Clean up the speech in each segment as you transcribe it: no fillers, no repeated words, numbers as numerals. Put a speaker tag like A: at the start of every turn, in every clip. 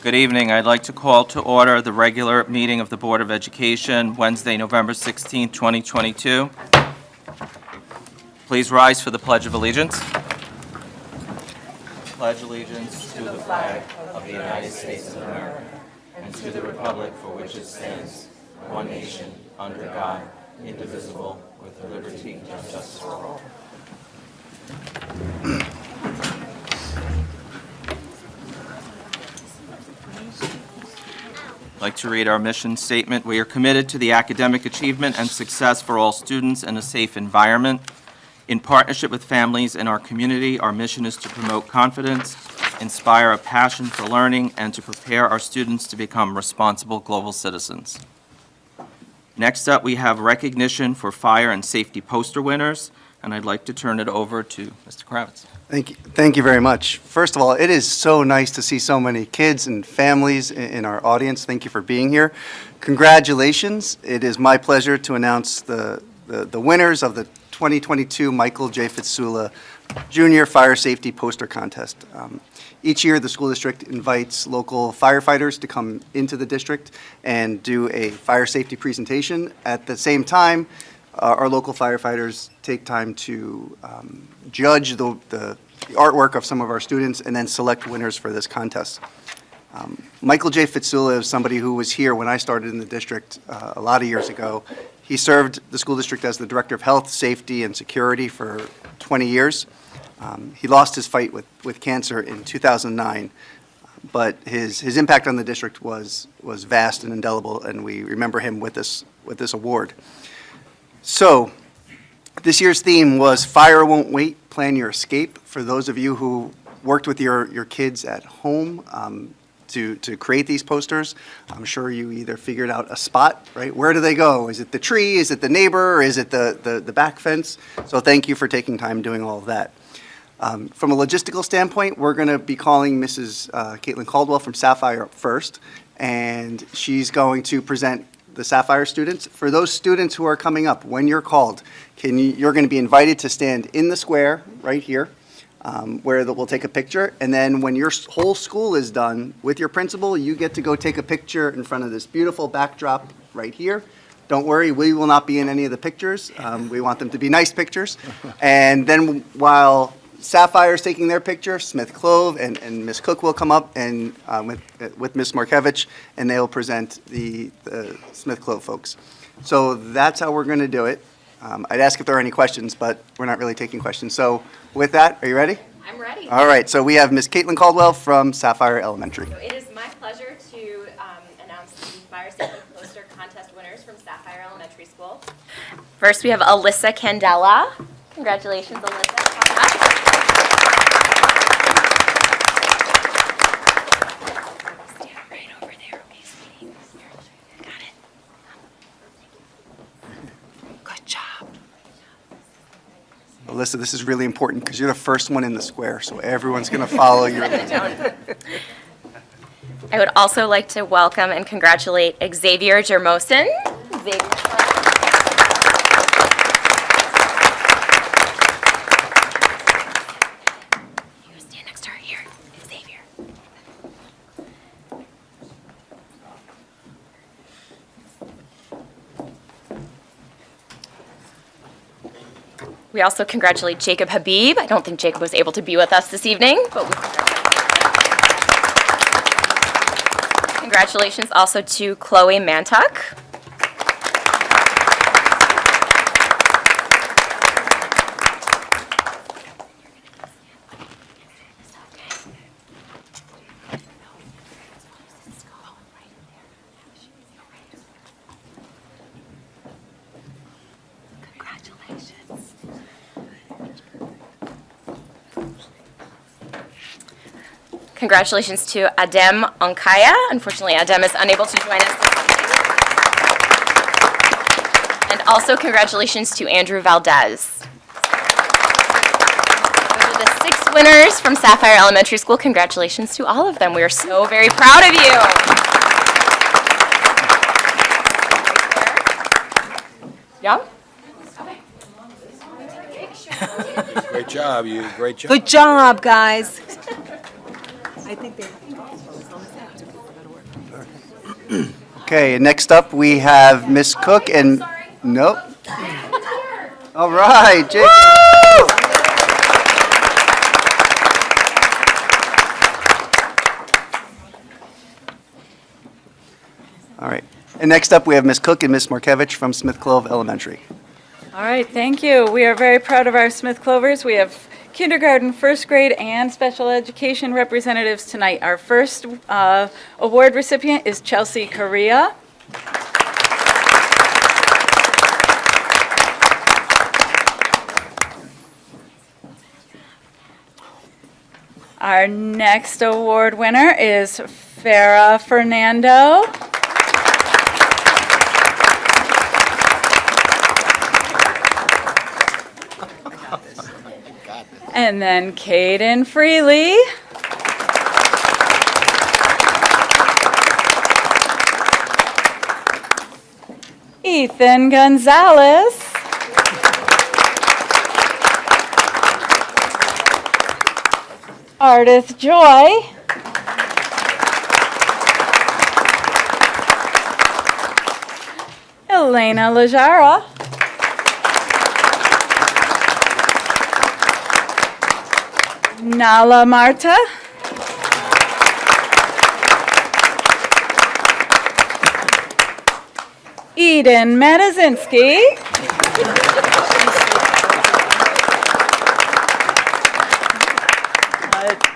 A: Good evening. I'd like to call to order the regular meeting of the Board of Education, Wednesday, November 16, 2022. Please rise for the Pledge of Allegiance. Pledge allegiance to the flag of the United States of America and to the republic for which it stands, one nation, under God, indivisible, with liberty and justice for all. I'd like to read our mission statement. We are committed to the academic achievement and success for all students in a safe environment. In partnership with families in our community, our mission is to promote confidence, inspire a passion for learning, and to prepare our students to become responsible global citizens. Next up, we have recognition for fire and safety poster winners, and I'd like to turn it over to Mr. Kravitz.
B: Thank you very much. First of all, it is so nice to see so many kids and families in our audience. Thank you for being here. Congratulations. It is my pleasure to announce the winners of the 2022 Michael J. Fitzsula Junior Fire Safety Poster Contest. Each year, the school district invites local firefighters to come into the district and do a fire safety presentation. At the same time, our local firefighters take time to judge the artwork of some of our students and then select winners for this contest. Michael J. Fitzsula is somebody who was here when I started in the district a lot of years ago. He served the school district as the Director of Health, Safety, and Security for 20 years. He lost his fight with cancer in 2009, but his impact on the district was vast and indelible, and we remember him with this award. So, this year's theme was Fire Won't Wait, Plan Your Escape. For those of you who worked with your kids at home to create these posters, I'm sure you either figured out a spot, right? Where do they go? Is it the tree? Is it the neighbor? Or is it the back fence? So thank you for taking time doing all of that. From a logistical standpoint, we're going to be calling Mrs. Caitlin Caldwell from Sapphire up first, and she's going to present the Sapphire students. For those students who are coming up, when you're called, you're going to be invited to stand in the square right here, where we'll take a picture, and then when your whole school is done with your principal, you get to go take a picture in front of this beautiful backdrop right here. Don't worry, we will not be in any of the pictures. We want them to be nice pictures. And then while Sapphire's taking their picture, Smith Clove and Miss Cook will come up and with Miss Markevich, and they'll present the Smith Clove folks. So that's how we're going to do it. I'd ask if there are any questions, but we're not really taking questions. So with that, are you ready?
C: I'm ready.
B: All right, so we have Miss Caitlin Caldwell from Sapphire Elementary.
C: So it is my pleasure to announce the Fire Safety Poster Contest winners from Sapphire Elementary School. First, we have Alyssa Candela. Congratulations, Alyssa. Stand right over there, okay, sweetie. Got it. Good job.
B: Alyssa, this is really important because you're the first one in the square, so everyone's going to follow your lead.
C: I would also like to welcome and congratulate Xavier Jermosin. You stand next to her here, Xavier. We also congratulate Jacob Habib. I don't think Jacob was able to be with us this evening, but congratulations also to Chloe Mantuck. Congratulations to Adem Onkaya. Unfortunately, Adem is unable to join us this evening. And also congratulations to Andrew Valdez. Those are the 6 winners from Sapphire Elementary School. Congratulations to all of them. We are so very proud of you. Yeah?
D: Great job, you. Great job.
E: Good job, guys.
B: Okay, and next up, we have Miss Cook and, nope. All right, Jake. All right, and next up, we have Miss Cook and Miss Markevich from Smith Clove Elementary.
D: All right, thank you. We are very proud of our Smith Clovers. We have kindergarten, first grade, and special education representatives tonight. Our first award recipient is Chelsea Correa. Our next award winner is Farah Fernando. And then Caden Freely. Ethan Gonzalez. Ardith Joy. Elena Lajara. Nala Marta. Eden Matazinski.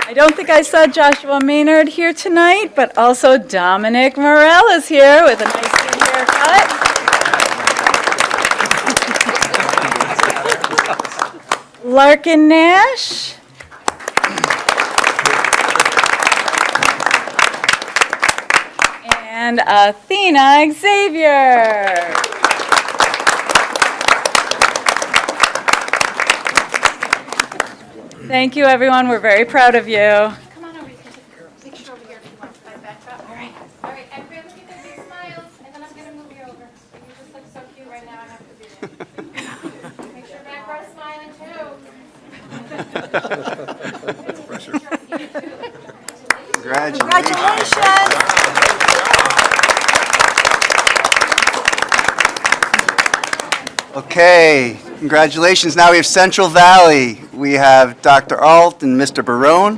D: I don't think I saw Joshua Maynard here tonight, but also Dominic Morell is here with a nice new haircut. Larkin Nash. And Athena Xavier. Thank you, everyone. We're very proud of you.
C: Come on over, you can take a picture over here if you want. My backdrop. All right, everyone look at the big smiles, and then I'm gonna move you over. You just look so cute right now, I have to be there. Make sure back row's smiling too.
B: Congratulations. Okay, congratulations. Now we have Central Valley. We have Dr. Alt and Mr. Barone.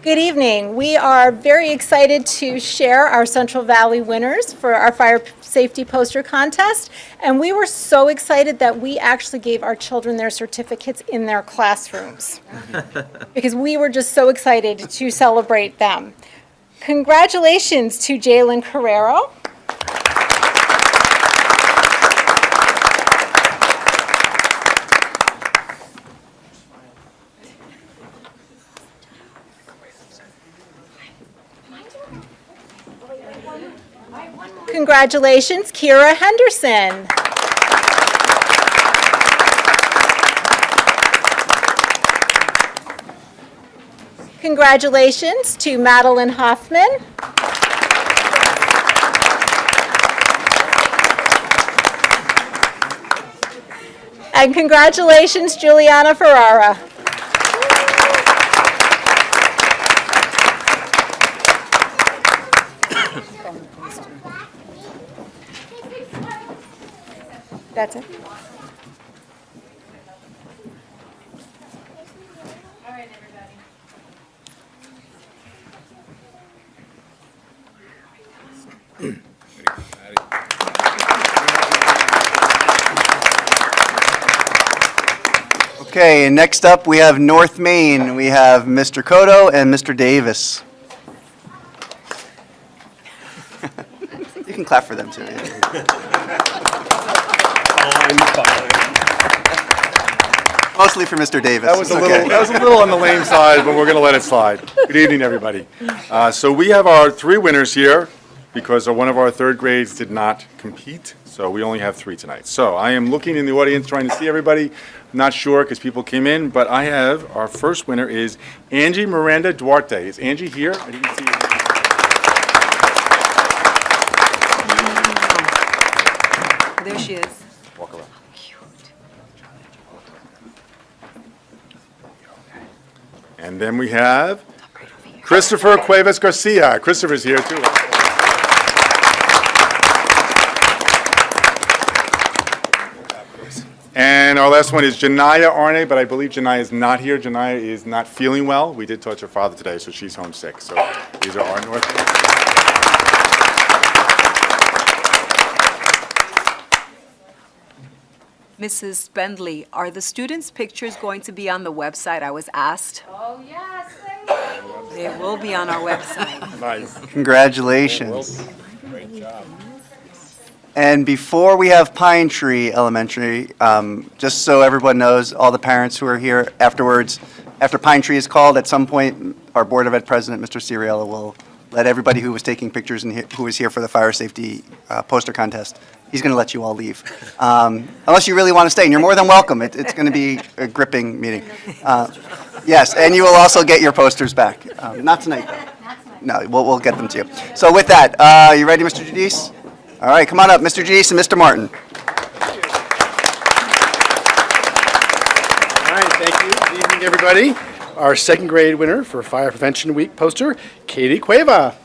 E: Good evening. We are very excited to share our Central Valley winners for our fire safety poster contest. And we were so excited that we actually gave our children their certificates in their classrooms because we were just so excited to celebrate them. Congratulations to Jalen Carrero. Congratulations, Kira Henderson. Congratulations to Madeline Hoffman. And congratulations, Juliana Ferrara. That's it.
C: All right, everybody.
B: Okay, and next up, we have North Main. We have Mr. Cotto and Mr. Davis. You can clap for them, too. Mostly for Mr. Davis.
F: That was,
B: It's
F: a
B: okay.
F: little, that was a little on the lame side, but we're going to let it slide. Good evening, everybody. So we have our three winners here because one of our third grades did not compete, so we only have three tonight. So I am looking in the audience, trying to see everybody. Not sure because people came in, but I have, our first winner is Angie Miranda Duarte. Is Angie here? I didn't see
G: There she is.
F: Walk around. And then we have Christopher Cuevas Garcia. Christopher's here too. And our last one is Janaya Arne, but I believe Janaya is not here. Janaya is not feeling well. We did touch her father today, so she's homesick. So these are our North.
G: Mrs. Spendley, are the students' pictures going to be on the website? I was asked.
C: Oh, yes, they will.
G: They will be on our website.
F: Nice.
B: Congratulations.
F: Great job.
B: And before we have Pine Tree Elementary, just so everyone knows, all the parents who are here afterwards, after Pine Tree is called, at some point, our Board of Ed President, Mr. Ciariello, will let everybody who was taking pictures and who was here for the fire safety poster contest, he's going to let you all leave. Unless you really want to stay, and you're more than welcome. It's going to be a gripping meeting. Yes, and you will also get your posters back. Not tonight, though. No, we'll get them to you. So with that, you ready, Mr. Giudice? All right, come on up, Mr. Giudice and Mr. Martin.
H: All right, thank you. Good evening, everybody. Our second grade winner for Fire Prevention Week poster, Katie Cueva.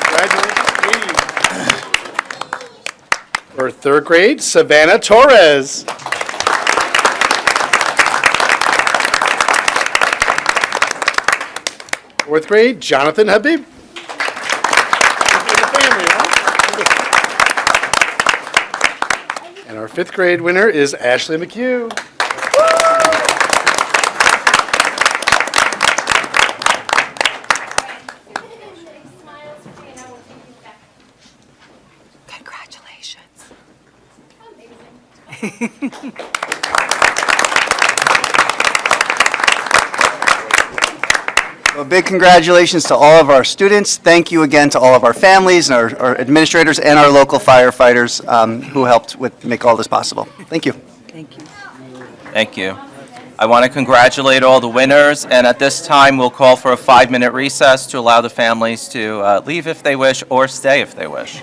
H: Congratulations, Katie. For third grade, Savannah Torres. Fourth grade, Jonathan Habib. And our fifth grade winner is Ashley McHugh.
C: Smiles, and I will take you back.
G: Congratulations.
C: Amazing.
B: A big congratulations to all of our students. Thank you again to all of our families and our administrators and our local firefighters who helped make all this possible. Thank you.
G: Thank you.
A: Thank you. I want to congratulate all the winners, and at this time, we'll call for a 5-minute recess to allow the families to leave if they wish or stay if they wish.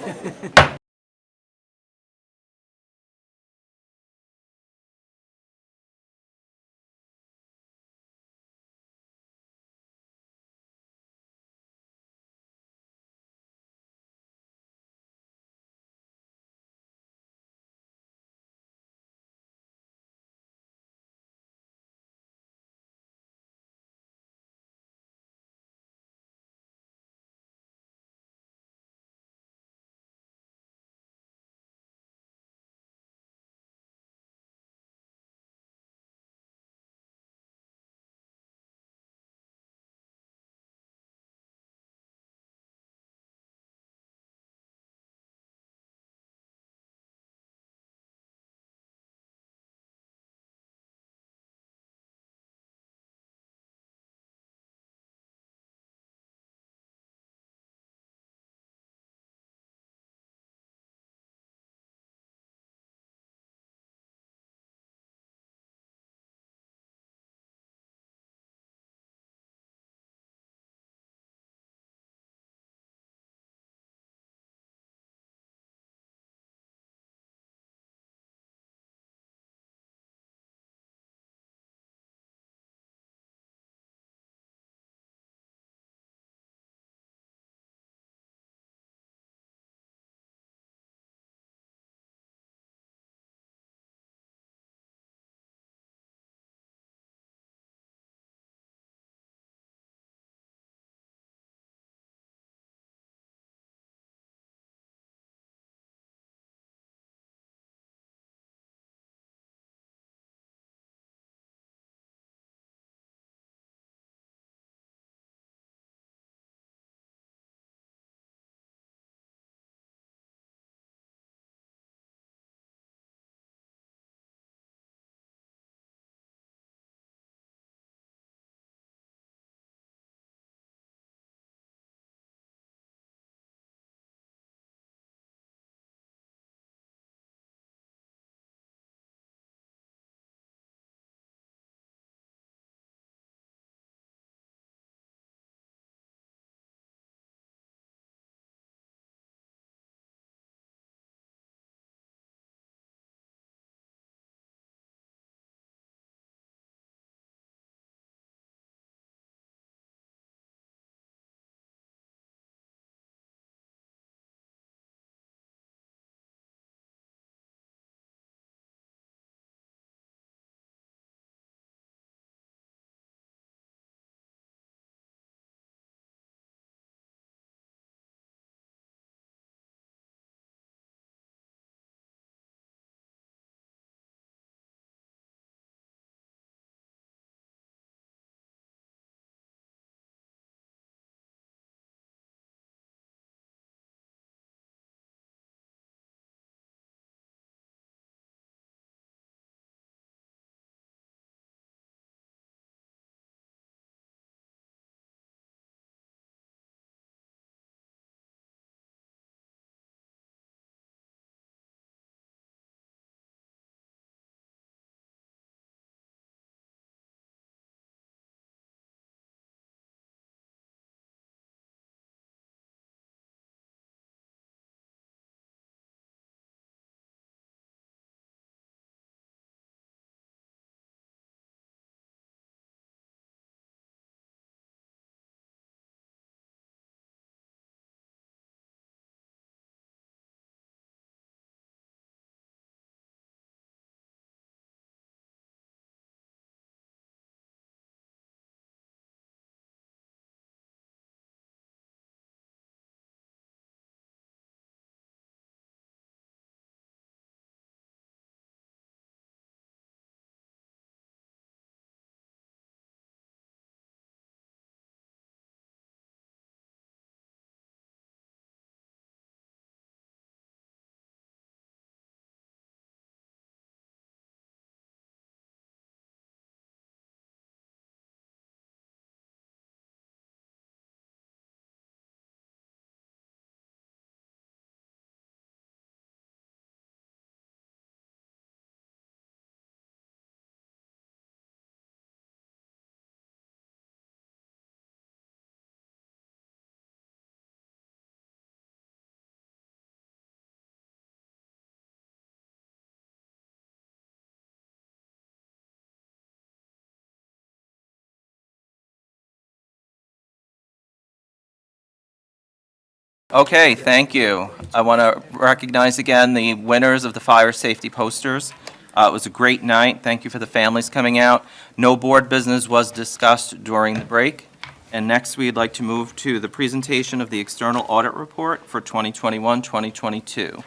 A: Okay, thank you. I want to recognize again the winners of the fire safety posters. It was a great night. Thank you for the families coming out. No board business was discussed during the break. And next, we'd like to move to the presentation of the external audit report for 2021-2022.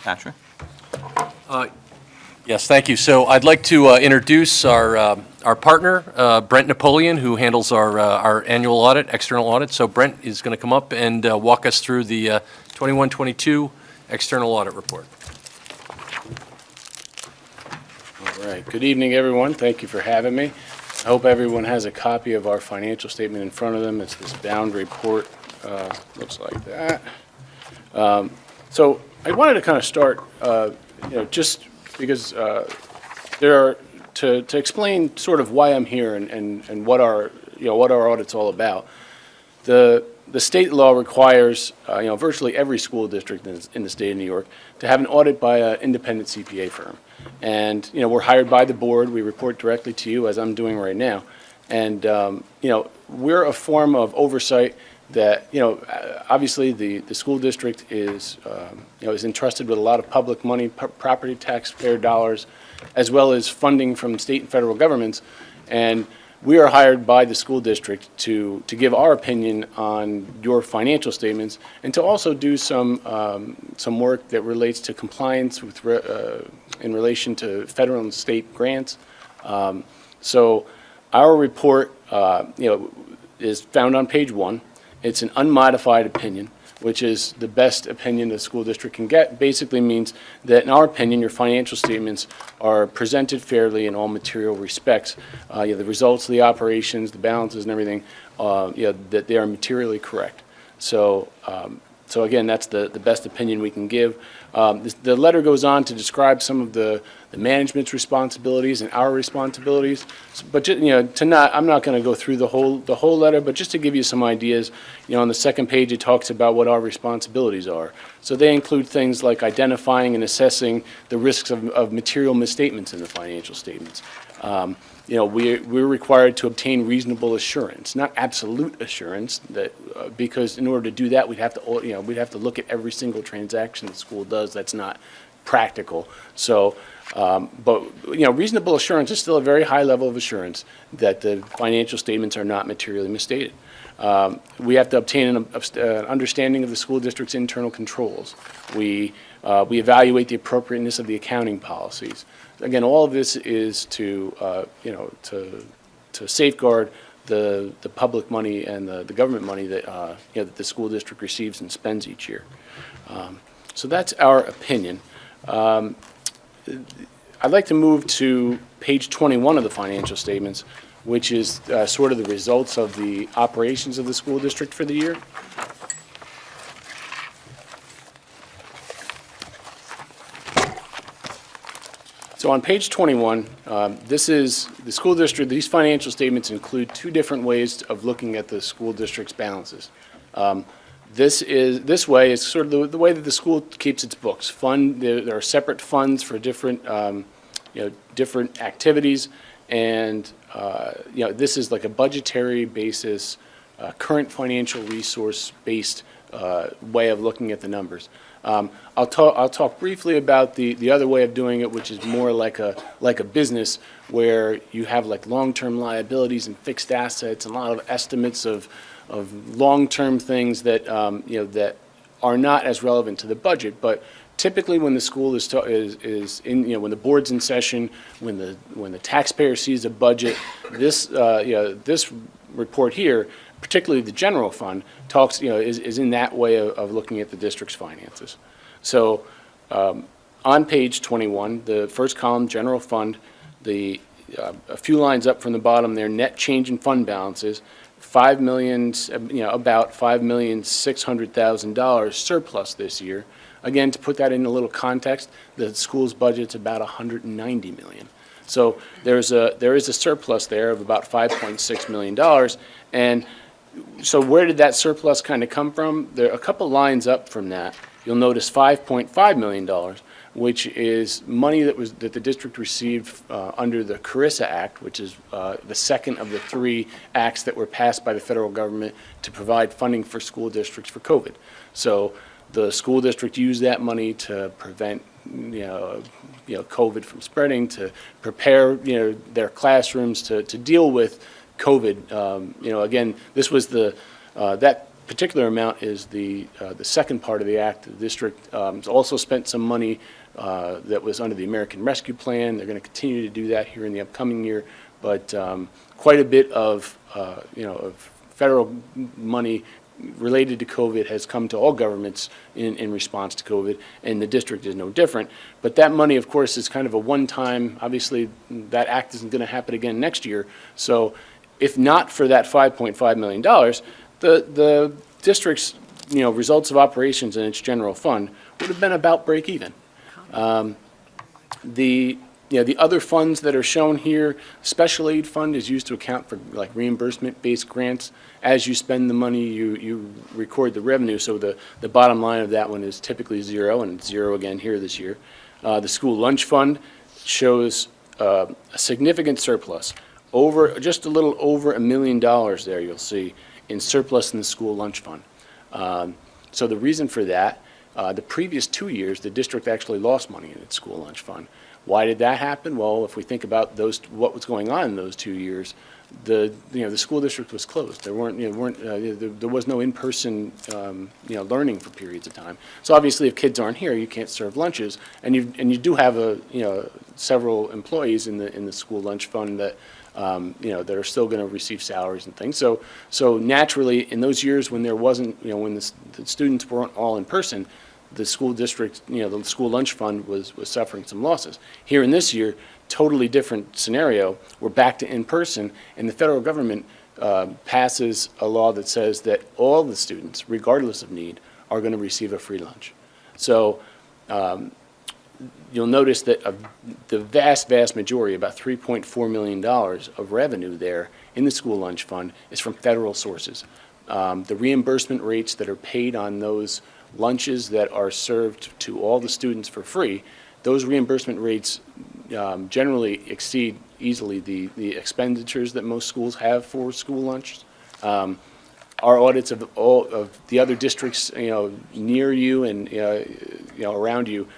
A: Patrick?
I: Yes, thank you. So I'd like to introduce our partner, Brent Napoleon, who handles our annual audit, external audit. So Brent is going to come up and walk us through the 21-22 external audit report.
H: All right, good evening, everyone. Thank you for having me. I hope everyone has a copy of our financial statement in front of them. It's this bound report, looks like that. So I wanted to kind of start, just because to explain sort of why I'm here and what our audit's all about. The state law requires, virtually every school district in the state of New York to have an audit by an independent CPA firm. And, we're hired by the board. We report directly to you, as I'm doing right now. And, we're a form of oversight that, obviously the school district is entrusted with a lot of public money, property taxpayer dollars, as well as funding from state and federal governments. And we are hired by the school district to give our opinion on your financial statements and to also do some work that relates to compliance with in relation to federal and state grants. So our report, is found on page 1. It's an unmodified opinion, which is the best opinion the school district can get. Basically means that, in our opinion, your financial statements are presented fairly in all material respects. The results of the operations, the balances and everything, that they are materially correct. So again, that's the best opinion we can give. The letter goes on to describe some of the management's responsibilities and our responsibilities. But I'm not going to go through the whole letter, but just to give you some ideas, on the second page it talks about what our responsibilities are. So they include things like identifying and assessing the risks of material misstatements in the financial statements. We're required to obtain reasonable assurance, not absolute assurance, that because in order to do that, we'd have to look at every single transaction the school does. That's not practical. So, but reasonable assurance is still a very high level of assurance that the financial statements are not materially misstated. We have to obtain an understanding of the school district's internal controls. We evaluate the appropriateness of the accounting policies. Again, all of this is to safeguard the public money and the government money that that the school district receives and spends each year. So that's our opinion. I'd like to move to page 21 of the financial statements, which is sort of the results of the operations of the school district for the year. So on page 21, this is the school district. These financial statements include two different ways of looking at the school district's balances. This way is sort of the way that the school keeps its books. There are separate funds for different different activities, and this is like a budgetary basis, current financial resource based way of looking at the numbers. I'll talk briefly about the other way of doing it, which is more like a business where you have like long-term liabilities and fixed assets and a lot of estimates of long-term things that that are not as relevant to the budget. But typically, when the school is in, when the board's in session, when the taxpayer sees a budget, this this report here, particularly the general fund, talks, is in that way of looking at the district's finances. So on page 21, the first column, general fund, a few lines up from the bottom there, net change in fund balances, $5 million, about $5,600,000 surplus this year. Again, to put that in a little context, the school's budget's about $190 million. So there is a surplus there of about $5.6 million, and so where did that surplus kind of come from? There are a couple lines up from that. You'll notice $5.5 million which is money that the district received under the Carissa Act, which is the second of the 3 acts that were passed by the federal government to provide funding for school districts for COVID. So the school district used that money to prevent COVID from spreading, to prepare their classrooms to deal with COVID. Again, this was that particular amount is the second part of the act. The district also spent some money that was under the American Rescue Plan. They're going to continue to do that here in the upcoming year, but quite a bit of federal money related to COVID has come to all governments in response to COVID, and the district is no different. But that money, of course, is kind of a one-time. Obviously, that act isn't going to happen again next year. So if not for that $5.5 million, the district's results of operations in its general fund would have been about break even. The other funds that are shown here, special aid fund is used to account for like reimbursement-based grants. As you spend the money, you record the revenue. So the bottom line of that one is typically 0, and it's 0 again here this year. The school lunch fund shows a significant surplus, just a little over $1 million there. You'll see in surplus in the school lunch fund. So the reason for that, the previous 2 years, the district actually lost money in its school lunch fund. Why did that happen? Well, if we think about what was going on in those 2 years, the school district was closed. There was no in-person learning for periods of time. So obviously, if kids aren't here, you can't serve lunches, and you do have several employees in the school lunch fund that that are still going to receive salaries and things. So naturally, in those years when there wasn't, when the students weren't all in person, the school district, the school lunch fund was suffering some losses. Here in this year, totally different scenario. We're back to in-person, and the federal government passes a law that says that all the students, regardless of need, are going to receive a free lunch. So you'll notice that the vast majority, about $3.4 million of revenue there in the school lunch fund is from federal sources. The reimbursement rates that are paid on those lunches that are served to all the students for free, those reimbursement rates generally exceed easily the expenditures that most schools have for school lunches. Our audits of all of the other districts, near you and around you,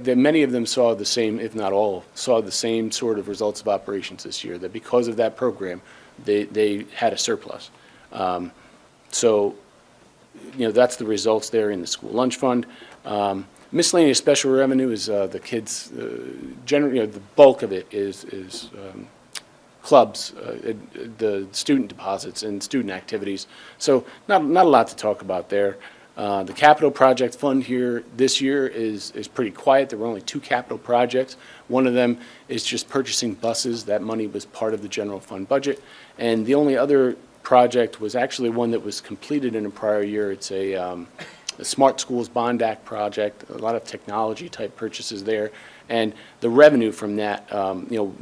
H: many of them saw the same, if not all, saw the same sort of results of operations this year. That because of that program, they had a surplus. So that's the results there in the school lunch fund. Miscellaneous special revenue is the kids, generally, the bulk of it is clubs, the student deposits and student activities. So not a lot to talk about there. The capital project fund here this year is pretty quiet. There were only 2 capital projects. One of them is just purchasing buses. That money was part of the general fund budget. And the only other project was actually one that was completed in a prior year. It's a Smart Schools Bond Act project, a lot of technology type purchases there. And the revenue from that,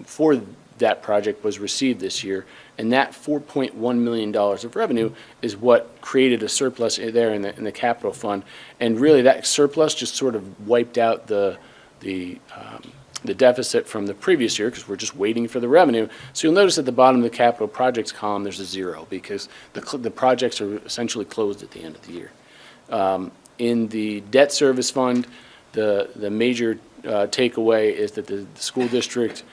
H: for that project was received this year. And that $4.1 million of revenue is what created a surplus there in the capital fund. And really that surplus just sort of wiped out the deficit from the previous year because we're just waiting for the revenue. So you'll notice at the bottom of the capital projects column there's a 0 because the projects are essentially closed at the end of the year. In the debt service fund, the major takeaway is that the school district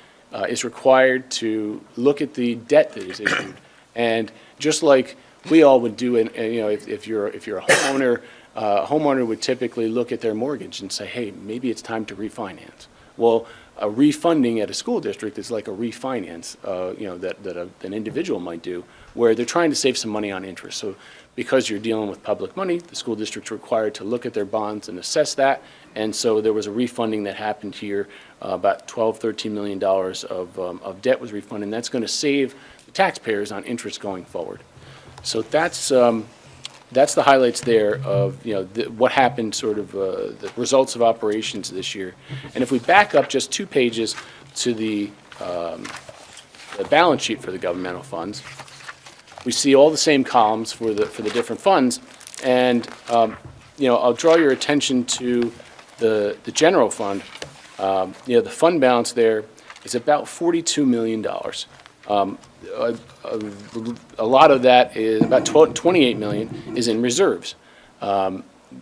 H: is required to look at the debt that is issued. And just like we all would do, if you're a homeowner, a homeowner would typically look at their mortgage and say, hey, maybe it's time to refinance. Well, a refunding at a school district is like a refinance, that an individual might do, where they're trying to save some money on interest. So because you're dealing with public money, the school district's required to look at their bonds and assess that. And so there was a refunding that happened here, about $13 million of debt was refunded. And that's going to save the taxpayers on interest going forward. So that's the highlights there of what happened, sort of the results of operations this year. And if we back up just 2 pages to the balance sheet for the governmental funds, we see all the same columns for the different funds. And I'll draw your attention to The general fund, the fund balance there is about $42 million. A lot of that is, about 28 million is in reserves.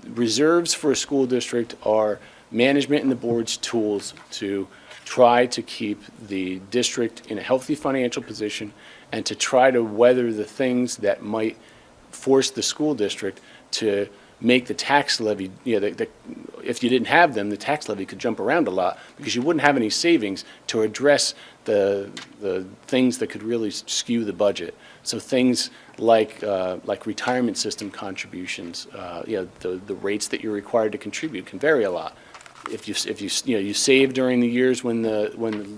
H: Reserves for a school district are management and the board's tools to try to keep the district in a healthy financial position and to try to weather the things that might force the school district to make the tax levy, if you didn't have them, the tax levy could jump around a lot because you wouldn't have any savings to address the things that could really skew the budget. So things like retirement system contributions, the rates that you're required to contribute can vary a lot. If you save during the years when the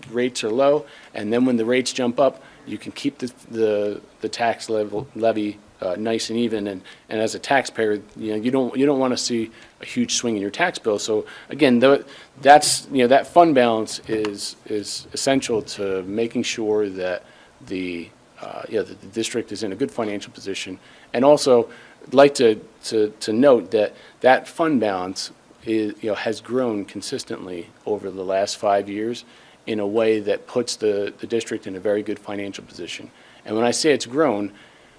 H: rates are low, and then when the rates jump up, you can keep the tax levy nice and even, and as a taxpayer, you don't want to see a huge swing in your tax bill. So again, that fund balance is essential to making sure that the district is in a good financial position. And also, I'd like to note that fund balance has grown consistently over the last 5 years in a way that puts the district in a very good financial position. And when I say it's grown,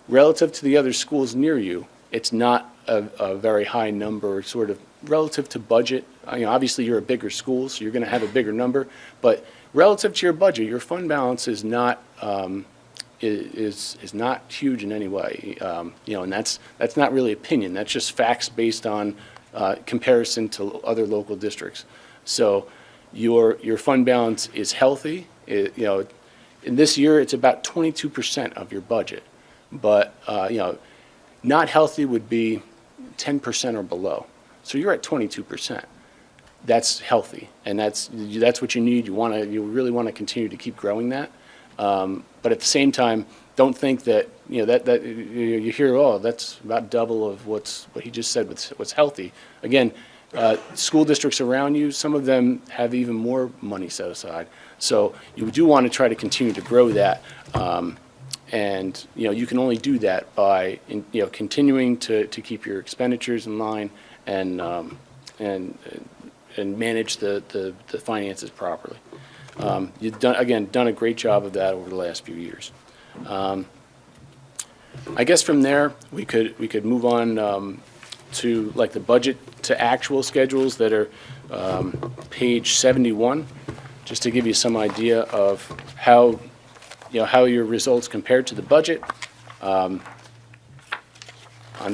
H: relative to the other schools near you, it's not a very high number, sort of relative to budget. Obviously you're a bigger school, so you're going to have a bigger number, but relative to your budget, your fund balance is not is not huge in any way. And that's not really opinion. That's just facts based on comparison to other local districts. So your fund balance is healthy. In this year, it's about 22% of your budget. But, not healthy would be 10% or below. So you're at 22%. That's healthy, and that's what you need. You really want to continue to keep growing that. But at the same time, don't think that, that you hear, oh, that's about double of what he just said, what's healthy. Again, school districts around you, some of them have even more money set aside. So you do want to try to continue to grow that. And you can only do that by continuing to keep your expenditures in line and manage the finances properly. You've done a great job of that over the last few years. I guess from there we could move on to like the budget to actual schedules that are page 71, just to give you some idea of how your results compared to the budget. On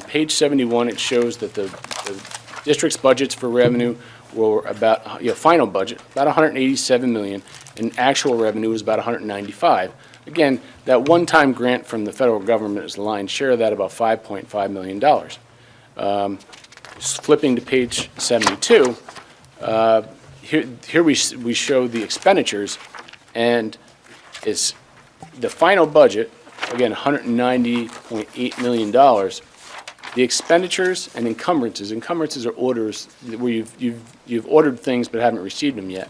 H: page 71, it shows that the district's budgets for revenue were about, final budget, about 187 million, and actual revenue was about 195. Again, that one-time grant from the federal government is the lion's share of that, about $5.5 million. Flipping to page 72, here we show the expenditures, and it's the final budget, again, $190.8 million. The expenditures and encumbrances are orders where you've ordered things but haven't received them yet.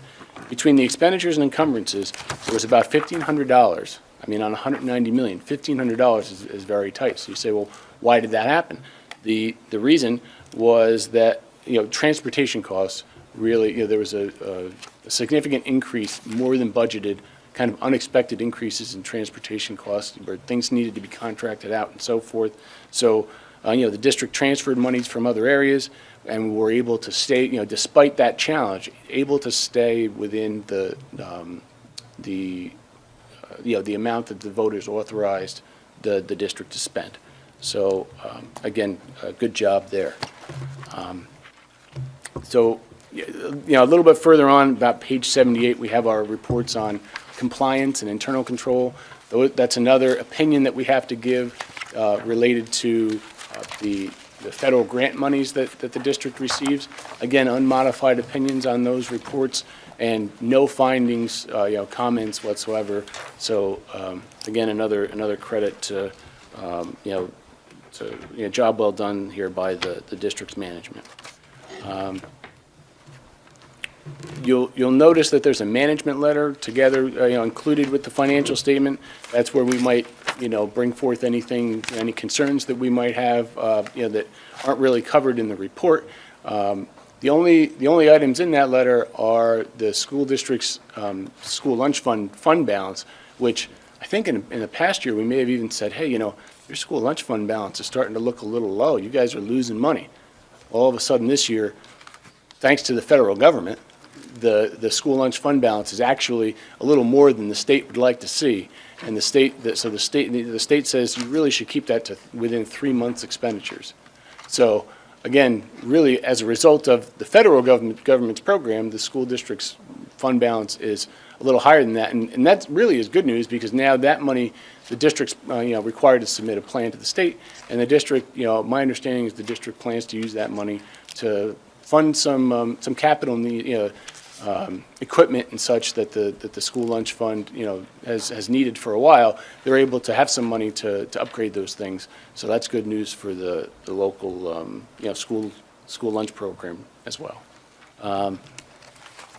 H: Between the expenditures and encumbrances, it was about $1,500. I mean, on $190 million, $1,500 is very tight. So you say, well, why did that happen? The reason was that transportation costs really, there was a significant increase, more than budgeted, kind of unexpected increases in transportation costs where things needed to be contracted out and so forth. So, the district transferred monies from other areas, and we were able to stay, despite that challenge, able to stay within the amount that the voters authorized the district to spend. So, again, a good job there. So, a little bit further on, about page 78, we have our reports on compliance and internal control. That's another opinion that we have to give related to the federal grant monies that the district receives. Again, unmodified opinions on those reports and no findings, comments whatsoever. So again, another credit to job well done here by the district's management. You'll notice that there's a management letter together, included with the financial statement. That's where we might, bring forth any concerns that we might have, that aren't really covered in the report. The The only items in that letter are the school district's school lunch fund balance, which I think in the past year, we may have even said, hey, you know, your school lunch fund balance is starting to look a little low. You guys are losing money. All of a sudden this year, thanks to the federal government, the school lunch fund balance is actually a little more than the state would like to see. And the state says you really should keep that to within 3 months' expenditures. So again, really, as a result of the federal government's program, the school district's fund balance is a little higher than that. And that really is good news, because now that money, the district's, required to submit a plan to the state. And the district, my understanding is the district plans to use that money to fund some capital need, equipment and such that the school lunch fund, has needed for a while. They're able to have some money to upgrade those things. So that's good news for the local, school lunch program as well.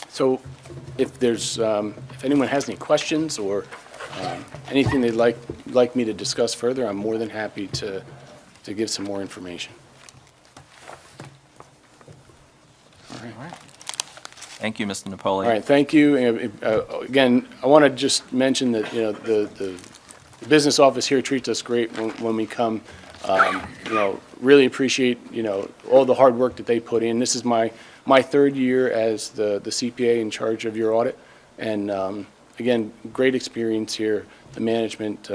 H: So if there's, if anyone has any questions or anything they'd like me to discuss further, I'm more than happy to give some more information.
A: Thank you, Mr. Napoli.
H: All right, thank you. Again, I want to just mention that, the business office here treats us great when we come. Really appreciate, all the hard work that they put in. This is my third year as the CPA in charge of your audit. And again, great experience here. The management,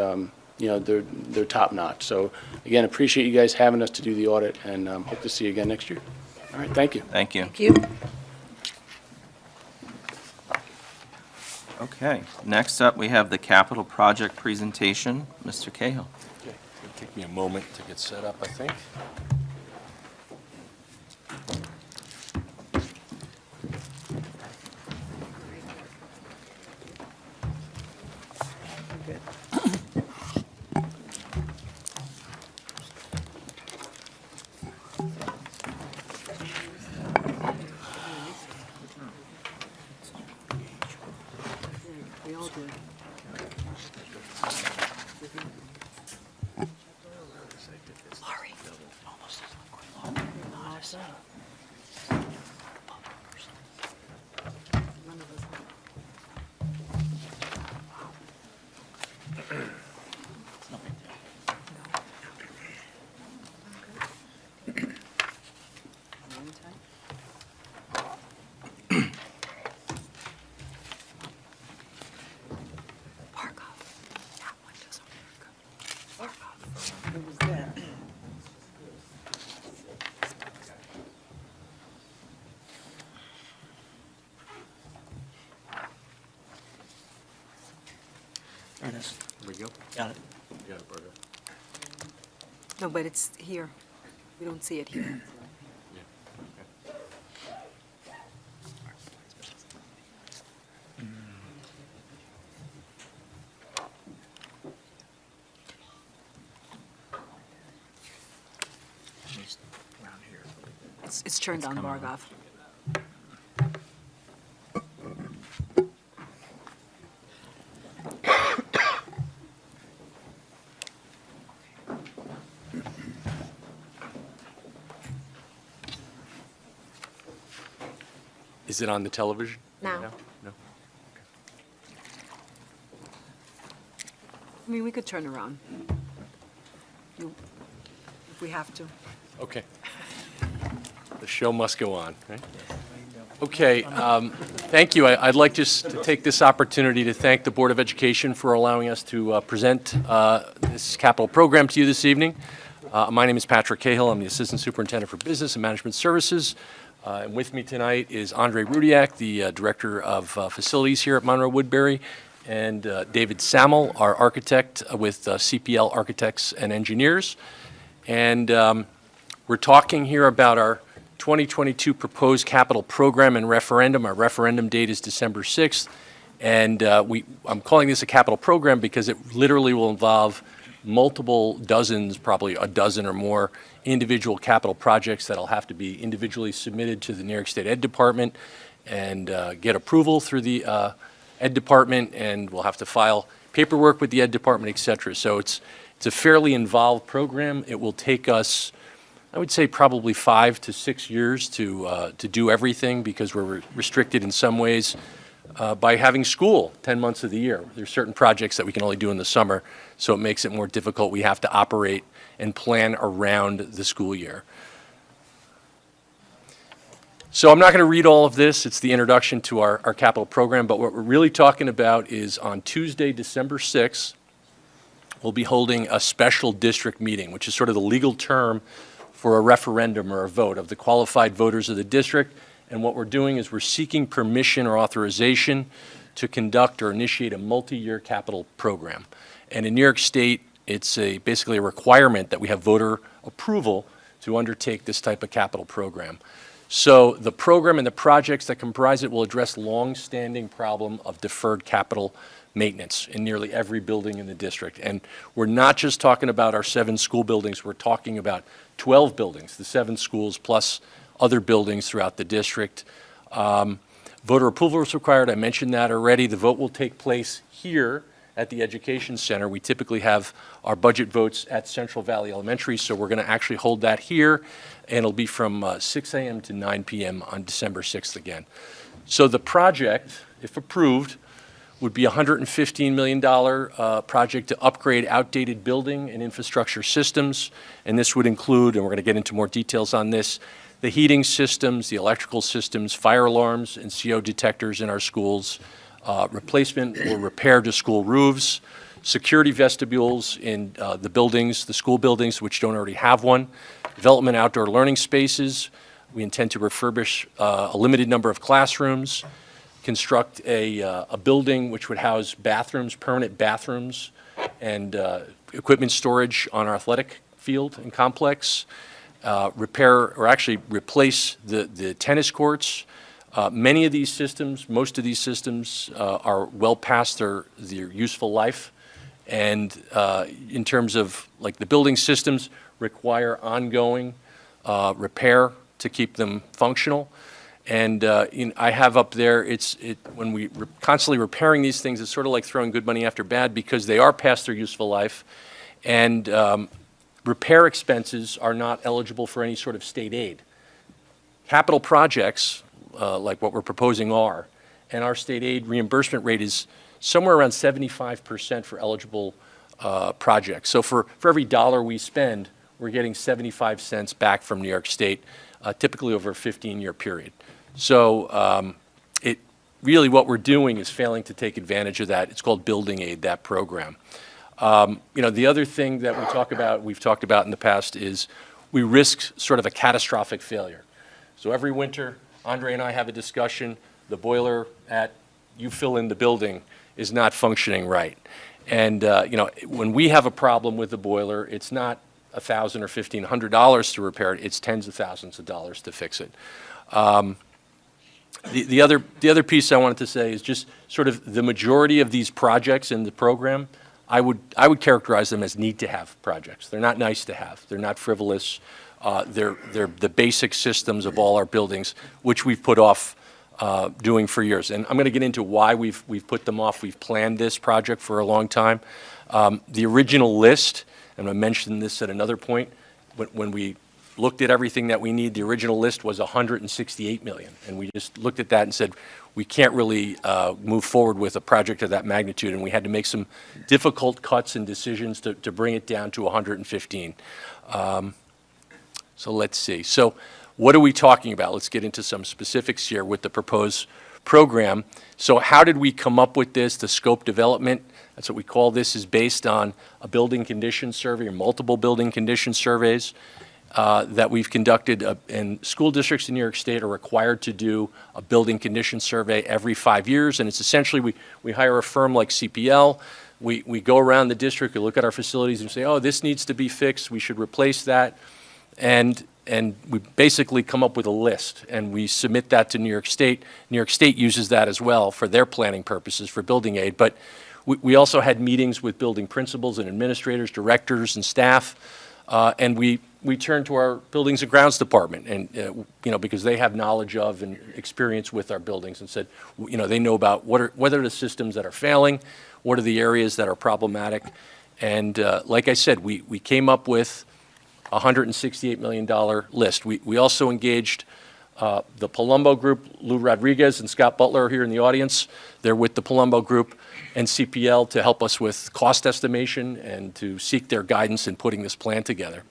H: they're top notch. So again, appreciate you guys having us to do the audit, and hope to see you again next year. All right, thank you.
A: Thank you.
G: Thank you.
A: Okay, next up, we have the capital project presentation. Mr. Cahill.
I: Okay, it'll take me a moment to get set up, I think.
A: There it is.
I: Here we go.
A: Got it.
I: You got it, Barbara.
G: No, but it's here. We don't see it here. It's turned on, Bargov.
I: Is it on the television?
G: Now.
I: No?
G: I mean, we could turn around. If we have to.
I: Okay. The show must go on, right? Okay, thank you. I'd like just to take this opportunity to thank the Board of Education for allowing us to present this capital program to you this evening. My name is Patrick Cahill. I'm the Assistant Superintendent for Business and Management Services. And with me tonight is Andre Rudiak, the Director of Facilities here at Monroe-Woodbury, and David Sammel, our architect with CPL Architects and Engineers. And we're talking here about our 2022 proposed capital program and referendum. Our referendum date is December 6th. And I'm calling this a capital program because it literally will involve multiple dozens, probably a dozen or more, individual capital projects that'll have to be individually submitted to the New York State Ed Department and get approval through the Ed Department, and we'll have to file paperwork with the Ed Department, et cetera. So it's a fairly involved program. It will take us I would say probably 5 to 6 years to do everything, because we're restricted in some ways by having school 10 months of the year. There's certain projects that we can only do in the summer, so it makes it more difficult. We have to operate and plan around the school year. So I'm not going to read all of this. It's the introduction to our capital program, but what we're really talking about is on Tuesday, December 6th, we'll be holding a special district meeting, which is sort of the legal term for a referendum or a vote of the qualified voters of the district. And what we're doing is we're seeking permission or authorization to conduct or initiate a multi-year capital program. And in New York State, it's basically a requirement that we have voter approval to undertake this type of capital program. So the program and the projects that comprise it will address long-standing problem of deferred capital maintenance in nearly every building in the district. And we're not just talking about our 7 school buildings, we're talking about 12 buildings, the 7 schools plus other buildings throughout the district. Voter approval is required. I mentioned that already. The vote will take place here at the Education Center. We typically have our budget votes at Central Valley Elementary, so we're going to actually hold that here, and it'll be from 6 a.m. to 9 p.m. on December 6th again. So the project, if approved, would be a $115 million project to upgrade outdated building and infrastructure systems, and this would include, and we're going to get into more details on this, the heating systems, the electrical systems, fire alarms, and CO detectors in our schools, replacement or repair to school roofs, security vestibules in the buildings, the school buildings which don't already have one, development outdoor learning spaces. We intend to refurbish a limited number of classrooms, construct a building which would house bathrooms, permanent bathrooms, and equipment storage on our athletic field and complex, repair or actually replace the tennis courts. Many of these systems, most of these systems are well past their useful life. And in terms of like the building systems require ongoing repair to keep them functional. And I have up there, when we constantly repairing these things, it's sort of like throwing good money after bad because they are past their useful life. And repair expenses are not eligible for any sort of state aid. Capital projects, like what we're proposing are, and our state aid reimbursement rate is somewhere around 75% for eligible projects. So for every dollar we spend, we're getting 75 cents back from New York State, typically over a 15-year period. So really what we're doing is failing to take advantage of that. It's called building aid, that program. The other thing that we've talked about in the past is we risk sort of a catastrophic failure. So every winter, Andre and I have a discussion, the boiler at you fill in the building is not functioning right. And, when we have a problem with the boiler, it's not $1,000 or $1,500 to repair it, it's tens of thousands of dollars to fix it. The other piece I wanted to say is just sort of the majority of these projects in the program, I would characterize them as need-to-have projects. They're not nice to have. They're not frivolous. They're the basic systems of all our buildings, which we've put off doing for years. And I'm going to get into why we've put them off. We've planned this project for a long time. The original list, and I mentioned this at another point, when we looked at everything that we need, the original list was $168 million. And we just looked at that and said, we can't really move forward with a project of that magnitude. And we had to make some difficult cuts and decisions to bring it down to 115. So let's see. So what are we talking about? Let's get into some specifics here with the proposed program. So how did we come up with this? The scope development, that's what we call this, is based on a building condition survey or multiple building condition surveys that we've conducted. And school districts in New York State are required to do a building condition survey every 5 years. And it's essentially, we hire a firm like CPL. We go around the district, we look at our facilities and say, oh, this needs to be fixed, we should replace that. And we basically come up with a list, and we submit that to New York State. New York State uses that as well for their planning purposes for building aid. But we also had meetings with building principals and administrators, directors, and staff, and we turned to our Buildings and Grounds Department, and because they have knowledge of and experience with our buildings, and said, they know about what are the systems that are failing, what are the areas that are problematic, and like I said, we came up with $168 million list. We also engaged the Palumbo Group. Lou Rodriguez and Scott Butler are here in the audience. They're with the Palumbo Group and CPL to help us with cost estimation and to seek their guidance in putting this plan together.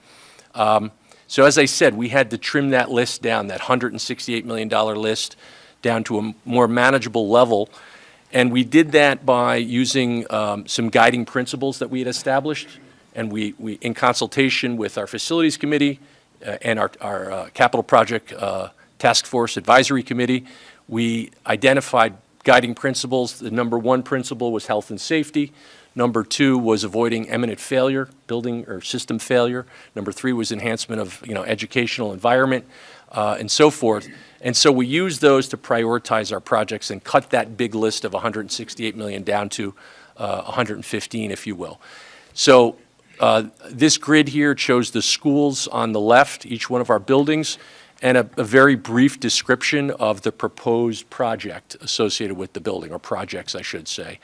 I: So as I said, we had to trim that list down, that $168 million list, down to a more manageable level. And we did that by using some guiding principles that we had established. And we in consultation with our Facilities Committee and our Capital Project Task Force Advisory Committee, we identified guiding principles. The number one principle was health and safety. Number two was avoiding imminent failure, building or system failure. Number three was enhancement of, educational environment, and so forth. And so we used those to prioritize our projects and cut that big list of 168 million down to 115, if you will. So this grid here shows the schools on the left, each one of our buildings, and a very brief description of the proposed project associated with the building, or projects, I should say.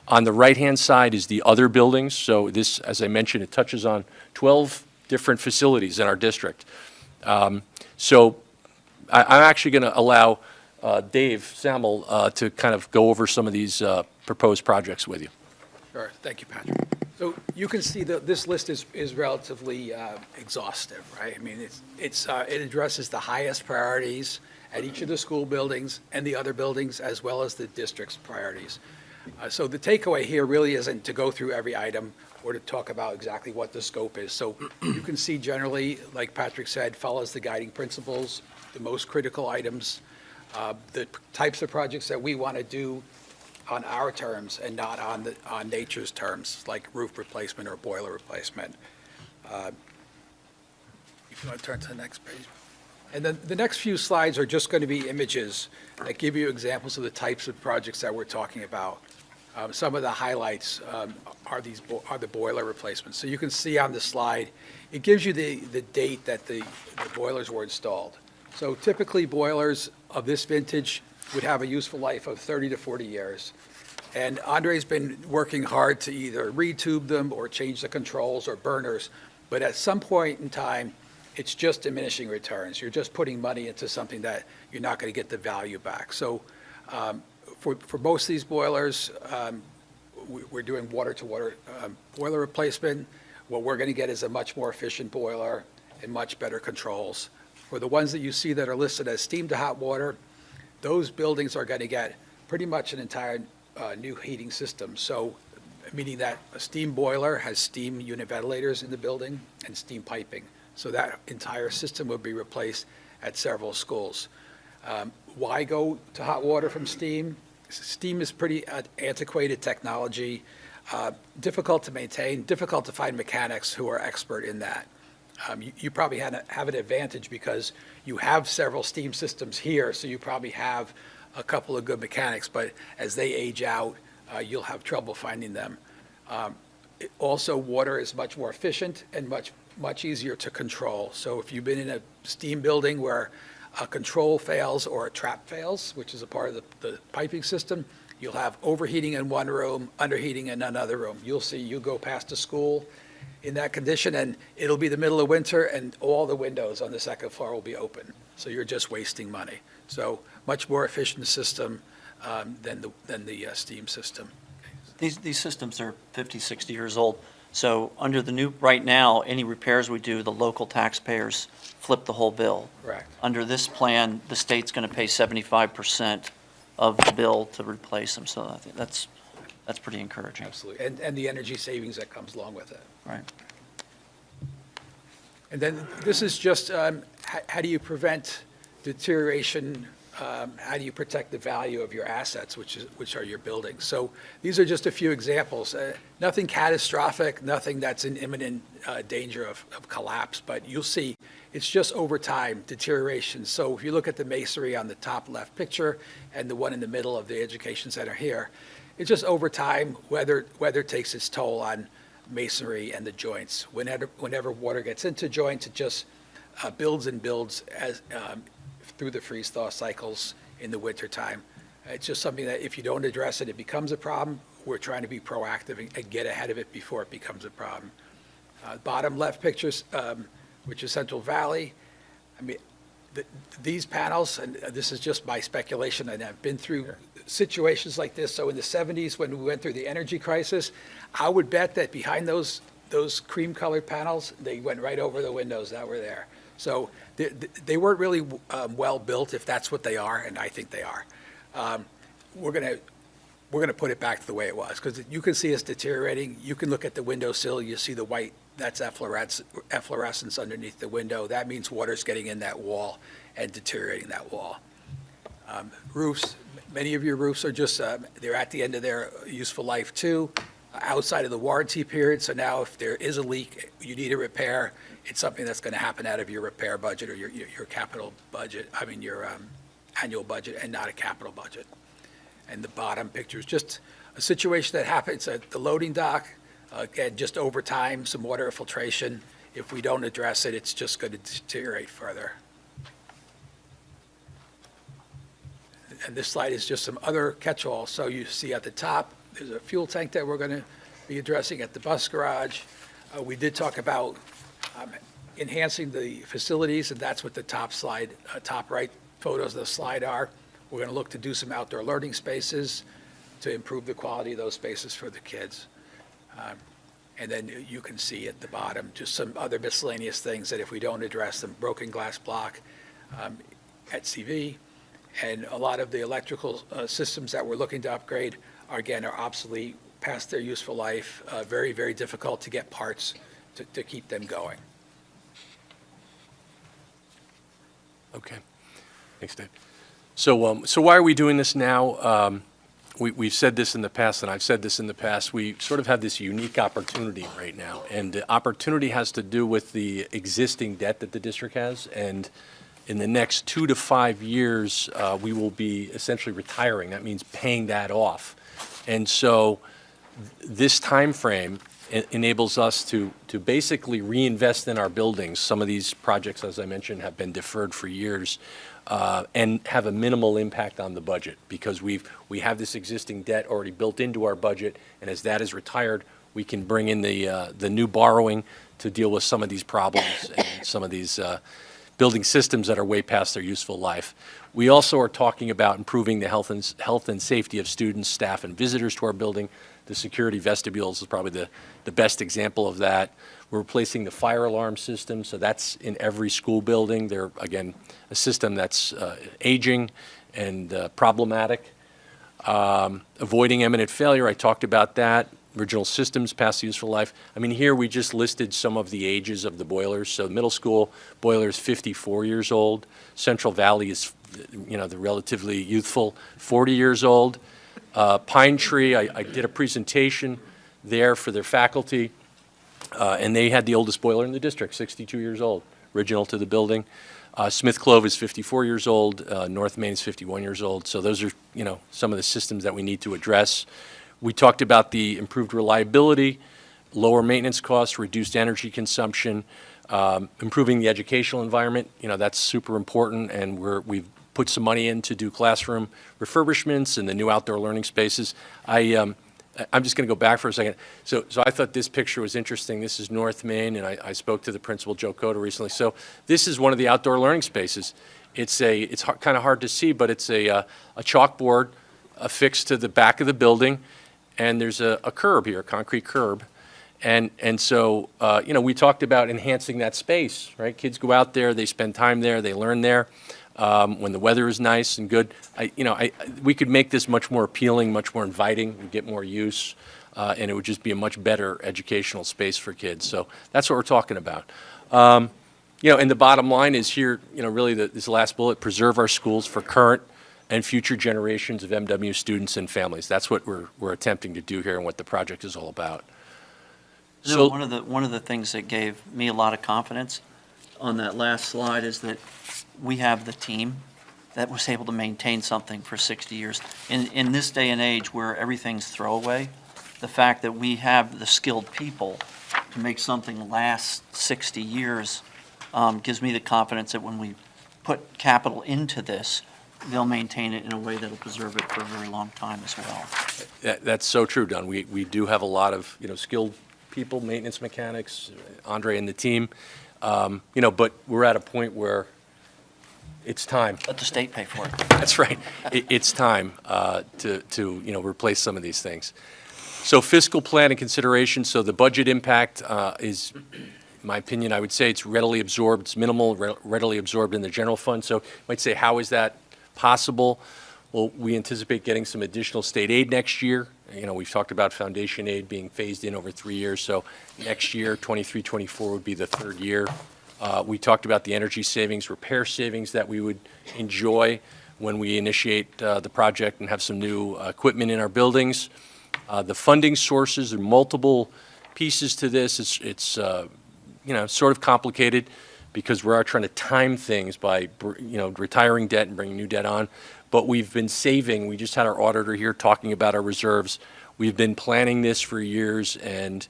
I: On the right-hand side is the other buildings. So this, as I mentioned, it touches on 12 different facilities in our district. So I'm actually going to allow Dave Samuel to kind of go over some of these proposed projects with you.
J: Sure, thank you, Patrick. So you can see that this list is relatively exhaustive, right? I mean, it addresses the highest priorities at each of the school buildings and the other buildings, as well as the district's priorities. So the takeaway here really isn't to go through every item or to talk about exactly what the scope is. So you can see generally, like Patrick said, follows the guiding principles, the most critical items, the types of projects that we want to do on our terms and not on nature's terms, like roof replacement or boiler replacement. If you want to turn to the next page. And then the next few slides are just going to be images that give you examples of the types of projects that we're talking about. Some of the highlights are the boiler replacements. So you can see on the slide, it gives you the date that the boilers were installed. So typically boilers of this vintage would have a useful life of 30 to 40 years. And Andre's been working hard to either retube them or change the controls or burners. But at some point in time, it's just diminishing returns. You're just putting money into something that you're not going to get the value back. So for most of these boilers, we're doing water-to-water boiler replacement. What we're going to get is a much more efficient boiler and much better controls. For the ones that you see that are listed as steam to hot water, those buildings are going to get pretty much an entire new heating system. So meaning that a steam boiler has steam unit ventilators in the building and steam piping. So that entire system would be replaced at several schools. Why go to hot water from steam? Steam is pretty antiquated technology, difficult to maintain, difficult to find mechanics who are expert in that. You probably have an advantage because you have several steam systems here, so you probably have a couple of good mechanics, but as they age out, you'll have trouble finding them. Also, water is much more efficient and much easier to control. So if you've been in a steam building where a control fails or a trap fails, which is a part of the piping system, you'll have overheating in one room, underheating in another room. You'll see, you go past a school in that condition and it'll be the middle of winter and all the windows on the second floor will be open. So you're just wasting money. So much more efficient system than the steam system.
K: These systems are 50, 60 years old. So under the new, right now, any repairs we do, the local taxpayers flip the whole bill.
J: Correct.
K: Under this plan, the state's going to pay 75% of the bill to replace them. So I think that's pretty encouraging.
J: Absolutely. And the energy savings that comes along with it.
K: Right.
J: And then this is just how do you prevent deterioration? How do you protect the value of your assets, which are your buildings? So these are just a few examples. Nothing catastrophic, nothing that's in imminent danger of collapse, but you'll see it's just over time deterioration. So if you look at the masonry on the top left picture and the one in the middle of the education center here, it's just over time weather takes its toll on masonry and the joints. Whenever water gets into joints, it just builds and builds as through the freeze-thaw cycles in the wintertime. It's just something that if you don't address it, it becomes a problem. We're trying to be proactive and get ahead of it before it becomes a problem. Bottom left pictures which is Central Valley. I mean, these panels, and this is just my speculation, and I've been through situations like this. So in the 70s, when we went through the energy crisis, I would bet that behind those cream-colored panels, they went right over the windows that were there. So they weren't really well-built, if that's what they are, and I think they are. We're gonna put it back to the way it was, because you can see it's deteriorating. You can look at the windowsill, you see the white, that's efflorescence underneath the window. That means water's getting in that wall and deteriorating that wall. Roofs, many of your roofs are just, they're at the end of their useful life too, outside of the warranty period. So now if there is a leak, you need a repair, it's something that's gonna happen out of your repair budget or your capital budget, I mean your annual budget, and not a capital budget. And the bottom picture is just a situation that happens at the loading dock. Again, just over time, some water infiltration. If we don't address it, it's just going to deteriorate further. And this slide is just some other catch-all. So you see at the top, there's a fuel tank that we're going to be addressing at the bus garage. We did talk about enhancing the facilities, and that's what the top slide, top right photos of the slide are. We're going to look to do some outdoor learning spaces to improve the quality of those spaces for the kids. And then you can see at the bottom just some other miscellaneous things that if we don't address them, broken glass block at CV, and a lot of the electrical systems that we're looking to upgrade are obsolete, past their useful life, very, very difficult to get parts to keep them going.
I: Okay. Thanks, Dave. So why are we doing this now? We've said this in the past, and I've said this in the past. We sort of have this unique opportunity right now, and the opportunity has to do with the existing debt that the district has. And in the next 2 to 5 years, we will be essentially retiring. That means paying that off. And so this time frame enables us to basically reinvest in our buildings. Some of these projects, as I mentioned, have been deferred for years. And have a minimal impact on the budget because we have this existing debt already built into our budget, and as that is retired, we can bring in the new borrowing to deal with some of these problems and some of these building systems that are way past their useful life. We also are talking about improving the health and safety of students, staff, and visitors to our building. The security vestibules is probably the best example of that. We're replacing the fire alarm system, so that's in every school building. They're, again, a system that's aging and problematic. Avoiding imminent failure, I talked about that. Original systems past useful life. I mean, here we just listed some of the ages of the boilers. So middle school boiler is 54 years old. Central Valley is, the relatively youthful 40 years old. Pine Tree, I did a presentation there for their faculty. And they had the oldest boiler in the district, 62 years old, original to the building. Smith Clove is 54 years old. North Main is 51 years old. So those are, some of the systems that we need to address. We talked about the improved reliability, lower maintenance costs, reduced energy consumption, improving the educational environment. That's super important, and we've put some money in to do classroom refurbishments and the new outdoor learning spaces. I'm just going to go back for a second. So I thought this picture was interesting. This is North Main, and I spoke to the principal, Joe Cota, recently. So this is one of the outdoor learning spaces. It's kind of hard to see, but it's a chalkboard affixed to the back of the building, and there's a curb here, a concrete curb. And so, we talked about enhancing that space, right? Kids go out there, they spend time there, they learn there. When the weather is nice and good, we could make this much more appealing, much more inviting, we'd get more use, and it would just be a much better educational space for kids. So that's what we're talking about. And the bottom line is here, really this last bullet, preserve our schools for current and future generations of MW students and families. That's what we're attempting to do here and what the project is all about.
K: So one of the things that gave me a lot of confidence on that last slide is that we have the team that was able to maintain something for 60 years. In this day and age where everything's throwaway, the fact that we have the skilled people to make something last 60 years gives me the confidence that when we put capital into this, they'll maintain it in a way that'll preserve it for a very long time as well.
I: That's so true, Don. We do have a lot of skilled people, maintenance mechanics, Andre and the team. But we're at a point where it's time.
K: Let the state pay for it.
I: That's right. It's time to replace some of these things. So fiscal plan and consideration, so the budget impact is, in my opinion, I would say it's readily absorbed, it's minimal, readily absorbed in the general fund. So you might say, how is that possible? Well, we anticipate getting some additional state aid next year. We've talked about foundation aid being phased in over 3 years, so next year, 23, 24 would be the third year. We talked about the energy savings, repair savings that we would enjoy when we initiate the project and have some new equipment in our buildings. The funding sources, there are multiple pieces to this. It's sort of complicated because we are trying to time things by, retiring debt and bringing new debt on. But we've been saving. We just had our auditor here talking about our reserves. We've been planning this for years, and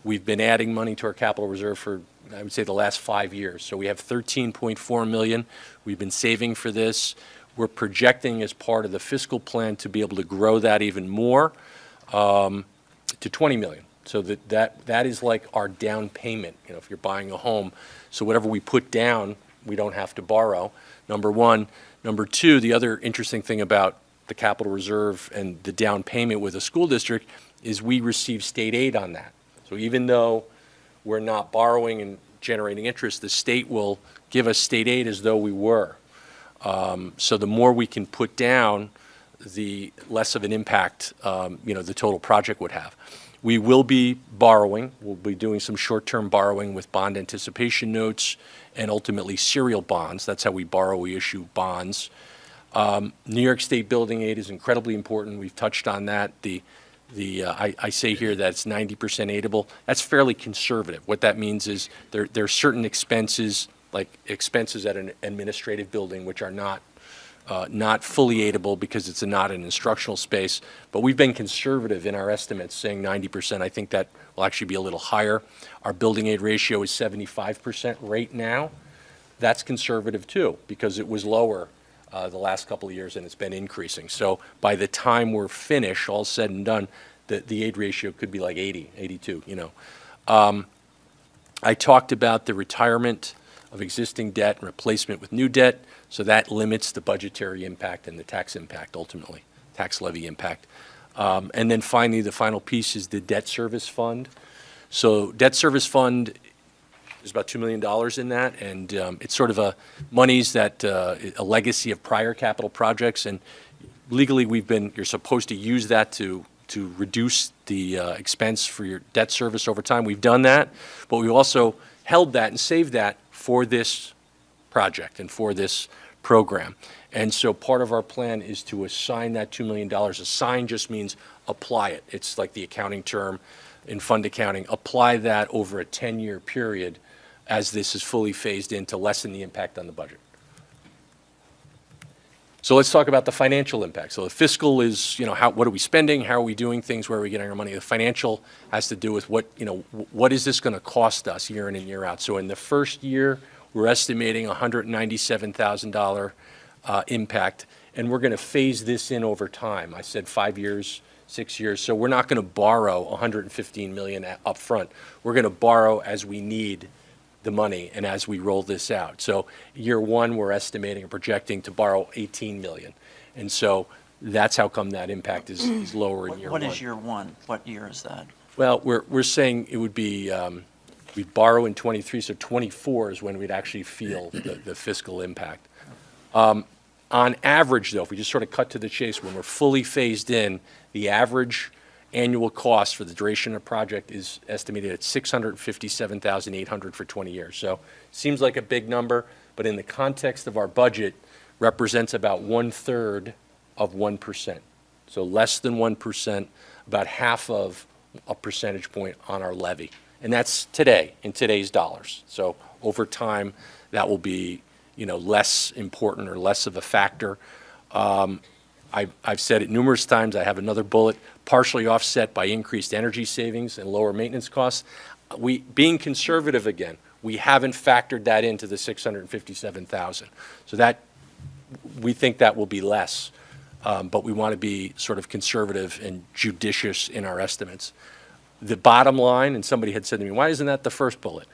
I: we've been adding money to our capital reserve for, I would say, the last 5 years. So we have $13.4 million. We've been saving for this. We're projecting as part of the fiscal plan to be able to grow that even more to $20 million. So that is like our down payment, if you're buying a home. So whatever we put down, we don't have to borrow, number one. Number two, the other interesting thing about the capital reserve and the down payment with a school district is we receive state aid on that. So even though we're not borrowing and generating interest, the state will give us state aid as though we were. So the more we can put down, the less of an impact, the total project would have. We will be borrowing. We'll be doing some short-term borrowing with bond anticipation notes and ultimately serial bonds. That's how we borrow. We issue bonds. New York State building aid is incredibly important. We've touched on that. I say here that it's 90% aidable. That's fairly conservative. What that means is there are certain expenses, like expenses at an administrative building, which are not fully aidable because it's not an instructional space. But we've been conservative in our estimates, saying 90%. I think that will actually be a little higher. Our building aid ratio is 75% right now. That's conservative too, because it was lower the last couple of years and it's been increasing. So by the time we're finished, all said and done, the aid ratio could be like 80, 82, I talked about the retirement of existing debt and replacement with new debt. So that limits the budgetary impact and the tax impact, ultimately, tax levy impact. And then finally, the final piece is the debt service fund. So debt service fund is about $2 million in that, and it's sort of a monies that, a legacy of prior capital projects, and legally you're supposed to use that to reduce the expense for your debt service over time. We've done that, but we've also held that and saved that for this project and for this program. And so part of our plan is to assign that $2 million. Assign just means apply it. It's like the accounting term in fund accounting. Apply that over a 10-year period as this is fully phased in to lessen the impact on the budget. So let's talk about the financial impact. So the fiscal is, what are we spending? How are we doing things? Where are we getting our money? The financial has to do with what is this going to cost us year in and year out? So in the first year, we're estimating $197,000 impact, and we're going to phase this in over time. I said 5 years, 6 years. So we're not going to borrow $115 million up front. We're going to borrow as we need the money and as we roll this out. So year one, we're estimating or projecting to borrow $18 million. And so that's how come that impact is lower in year one.
K: What is year one? What year is that?
I: Well, we're saying it would be, we'd borrow in 23, so 24 is when we'd actually feel the fiscal impact. On average, though, if we just sort of cut to the chase, when we're fully phased in, the average annual cost for the duration of the project is estimated at $657,800 for 20 years. So seems like a big number, but in the context of our budget, represents about 1/3 of 1%. So less than 1%, about half of a percentage point on our levy. And that's today, in today's dollars. So over time, that will be, less important or less of a factor. I've said it numerous times. I have another bullet, partially offset by increased energy savings and lower maintenance costs. Being conservative again, we haven't factored that into the $657,000. So that, we think that will be less, but we want to be sort of conservative and judicious in our estimates. The bottom line, and somebody had said to me, why isn't that the first bullet?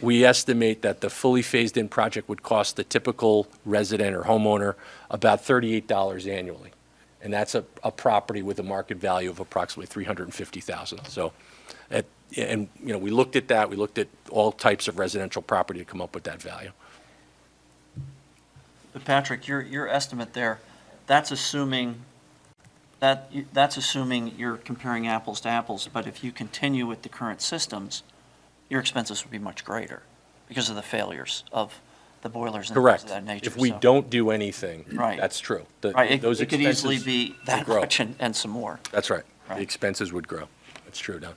I: we estimate that the fully phased-in project would cost the typical resident or homeowner about $38 annually. And that's a property with a market value of approximately $350,000. So, we looked at that. We looked at all types of residential property to come up with that value.
K: But Patrick, your estimate there, that's assuming you're comparing apples to apples, but if you continue with the current systems, your expenses would be much greater because of the failures of the boilers and things
I: Correct.
K: of that nature.
I: If we
K: So-
I: don't do anything,
K: Right.
I: that's true.
K: Right,
I: Those
K: it could easily
I: expenses
K: be
I: would
K: that
I: grow.
K: much and some more.
I: That's right.
K: Right.
I: The expenses would grow. That's true, Don.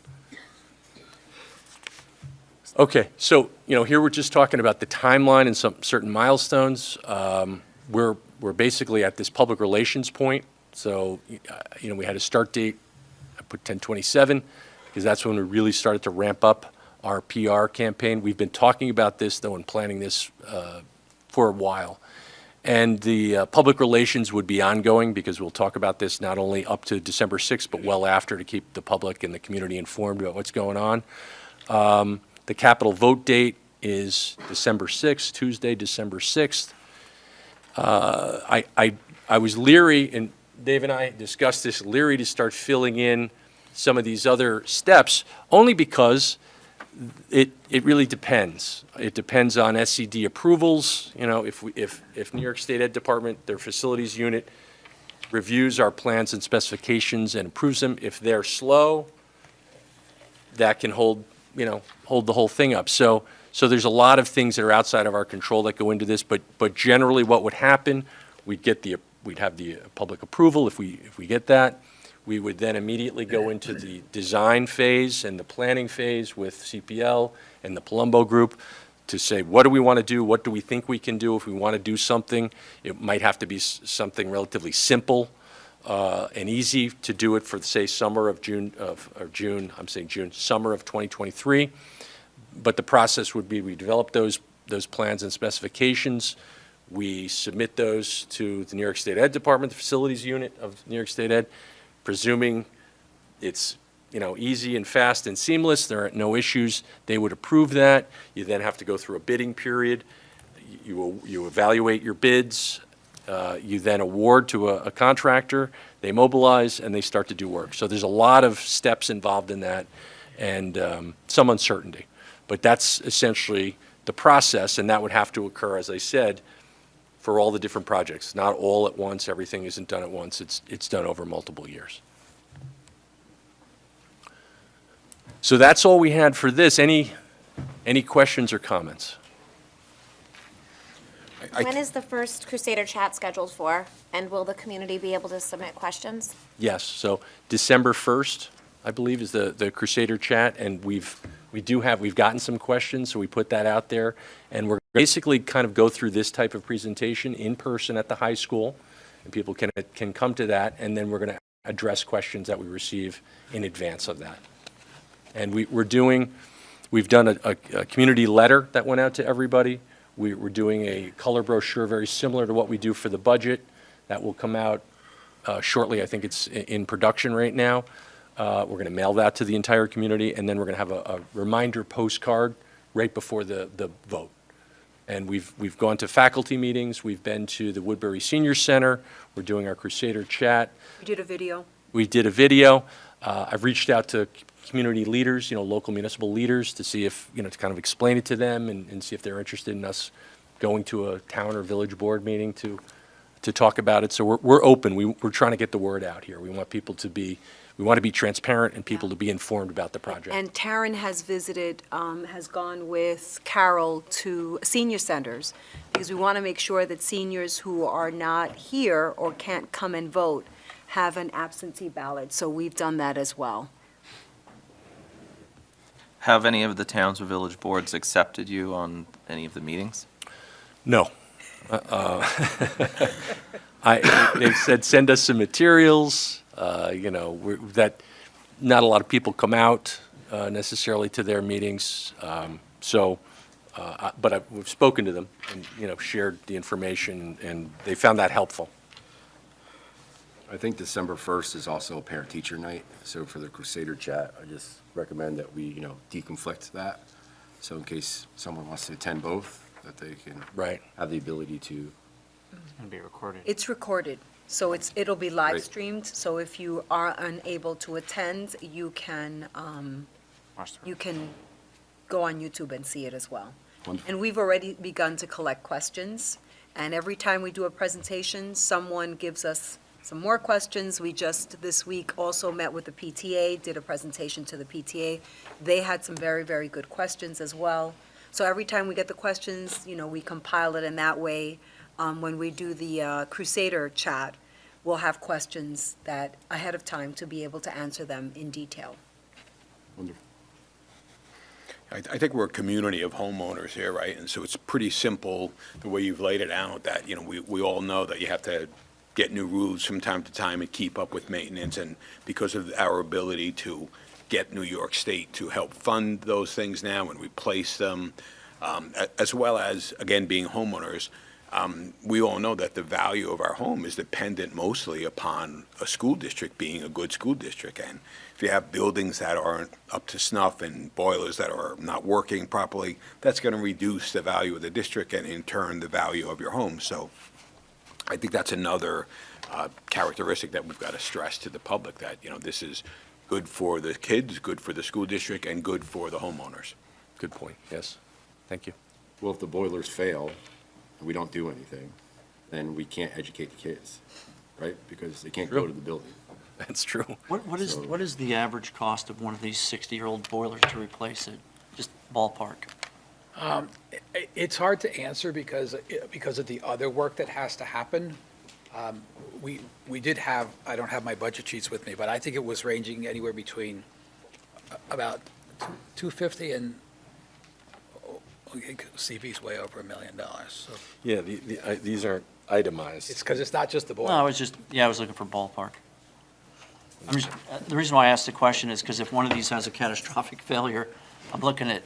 I: Okay, so, here we're just talking about the timeline and some certain milestones. We're basically at this public relations point. So, we had a start date, I put 10/27, because that's when we really started to ramp up our PR campaign. We've been talking about this, though, and planning this for a while. And the public relations would be ongoing, because we'll talk about this not only up to December 6th, but well after, to keep the public and the community informed about what's going on. The capital vote date is December 6th, Tuesday, December 6th. I was leery, and Dave and I discussed this, leery to start filling in some of these other steps, only because it really depends. It depends on SCD approvals. If New York State Ed Department, their facilities unit, reviews our plans and specifications and approves them, if they're slow, that can hold the whole thing up. So there's a lot of things that are outside of our control that go into this, but generally what would happen, we'd have the public approval if we get that. We would then immediately go into the design phase and the planning phase with CPL and the Palumbo Group to say, what do we want to do? What do we think we can do? If we want to do something, it might have to be something relatively simple and easy to do it for, say, summer of 2023. But the process would be, we develop those plans and specifications. We submit those to the New York State Ed Department, the facilities unit of New York State Ed, presuming it's, easy and fast and seamless, there are no issues, they would approve that. You then have to go through a bidding period. You evaluate your bids. You then award to a contractor. They mobilize, and they start to do work. So there's a lot of steps involved in that, and some uncertainty. But that's essentially the process, and that would have to occur, as I said, for all the different projects. Not all at once. Everything isn't done at once. It's done over multiple years. So that's all we had for this. Any questions or comments?
L: When is the first Crusader Chat scheduled for? And will the community be able to submit questions?
I: Yes, so December 1st, I believe, is the Crusader Chat, and we've gotten some questions, so we put that out there. And we're basically kind of go through this type of presentation in person at the high school, and people can come to that, and then we're going to address questions that we receive in advance of that. And we've done a community letter that went out to everybody. We're doing a color brochure very similar to what we do for the budget. That will come out shortly. I think it's in production right now. We're going to mail that to the entire community, and then we're going to have a reminder postcard right before the vote. And we've gone to faculty meetings. We've been to the Woodbury Senior Center. We're doing our Crusader Chat.
G: You did a video?
I: We did a video. I've reached out to community leaders, local municipal leaders, to see if, to kind of explain it to them and see if they're interested in us going to a town or village board meeting to talk about it. So we're open. We're trying to get the word out here. We want to be transparent and people to be informed about the project.
G: And Taryn has has gone with Carol to senior centers, because we want to make sure that seniors who are not here or can't come and vote have an absentee ballot. So we've done that as well.
A: Have any of the towns or village boards accepted you on any of the meetings?
I: No. They've said, send us some materials. That not a lot of people come out necessarily to their meetings. But we've spoken to them and, shared the information, and they found that helpful.
M: I think December 1st is also a parent-teacher night, so for the Crusader Chat, I just recommend that we, deconflict that. So in case someone wants to attend both, that they can
I: Right.
M: have the ability to.
K: It's going to be recorded.
G: It's recorded, so it'll be live
M: Great.
G: streamed, so if you are unable to attend, you can go on YouTube and see it as well.
M: Wonderful.
G: And we've already begun to collect questions, and every time we do a presentation, someone gives us some more questions. We just, this week, also met with the PTA, did a presentation to the PTA. They had some very, very good questions as well. So every time we get the questions, we compile it, and that way, when we do the Crusader chat, we'll have questions that ahead of time to be able to answer them in detail.
M: Wonderful.
N: I think we're a community of homeowners here, right? And so it's pretty simple, the way you've laid it out, that, we all know that you have to get new roofs from time to time and keep up with maintenance, and because of our ability to get New York State to help fund those things now and replace them, as well as, again, being homeowners, we all know that the value of our home is dependent mostly upon a school district being a good school district. And if you have buildings that aren't up to snuff and boilers that are not working properly, that's going to reduce the value of the district and in turn the value of your home. So I think that's another characteristic that we've got to stress to the public, that, this is good for the kids, good for the school district, and good for the homeowners.
I: Good point, yes. Thank you.
M: Well, if the boilers fail and we don't do anything, then we can't educate the kids, right? Because they can't go to the building.
I: That's true.
K: What is the average cost of one of these 60-year-old boilers to replace it? Just ballpark.
J: It's hard to answer because of the other work that has to happen. We did have, I don't have my budget sheets with me, but I think it was ranging anywhere between about 250 and, CV's way over $1 million. So
O: Yeah, these aren't itemized.
J: it's because it's not just the boiler.
K: No, I was looking for ballpark. The reason why I asked the question is because if one of these has a catastrophic failure, I'm looking at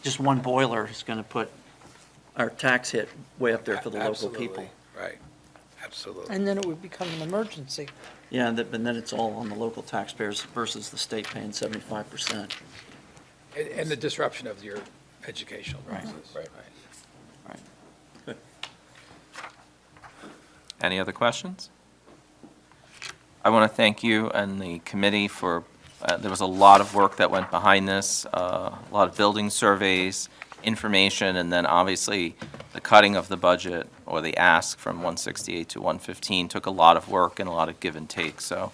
K: just one boiler is going to put our tax hit way up there for the local people.
J: Absolutely, right, absolutely.
P: And then it would become an emergency.
K: Yeah, and then it's all on the local taxpayers versus the state paying 75%.
J: And the disruption of your educational
K: Right.
J: process.
K: Right.
A: Good. Any other questions? I want to thank you and the committee for, there was a lot of work that went behind this, a lot of building surveys, information, and then obviously the cutting of the budget or the ask from 168 to 115 took a lot of work and a lot of give and take. So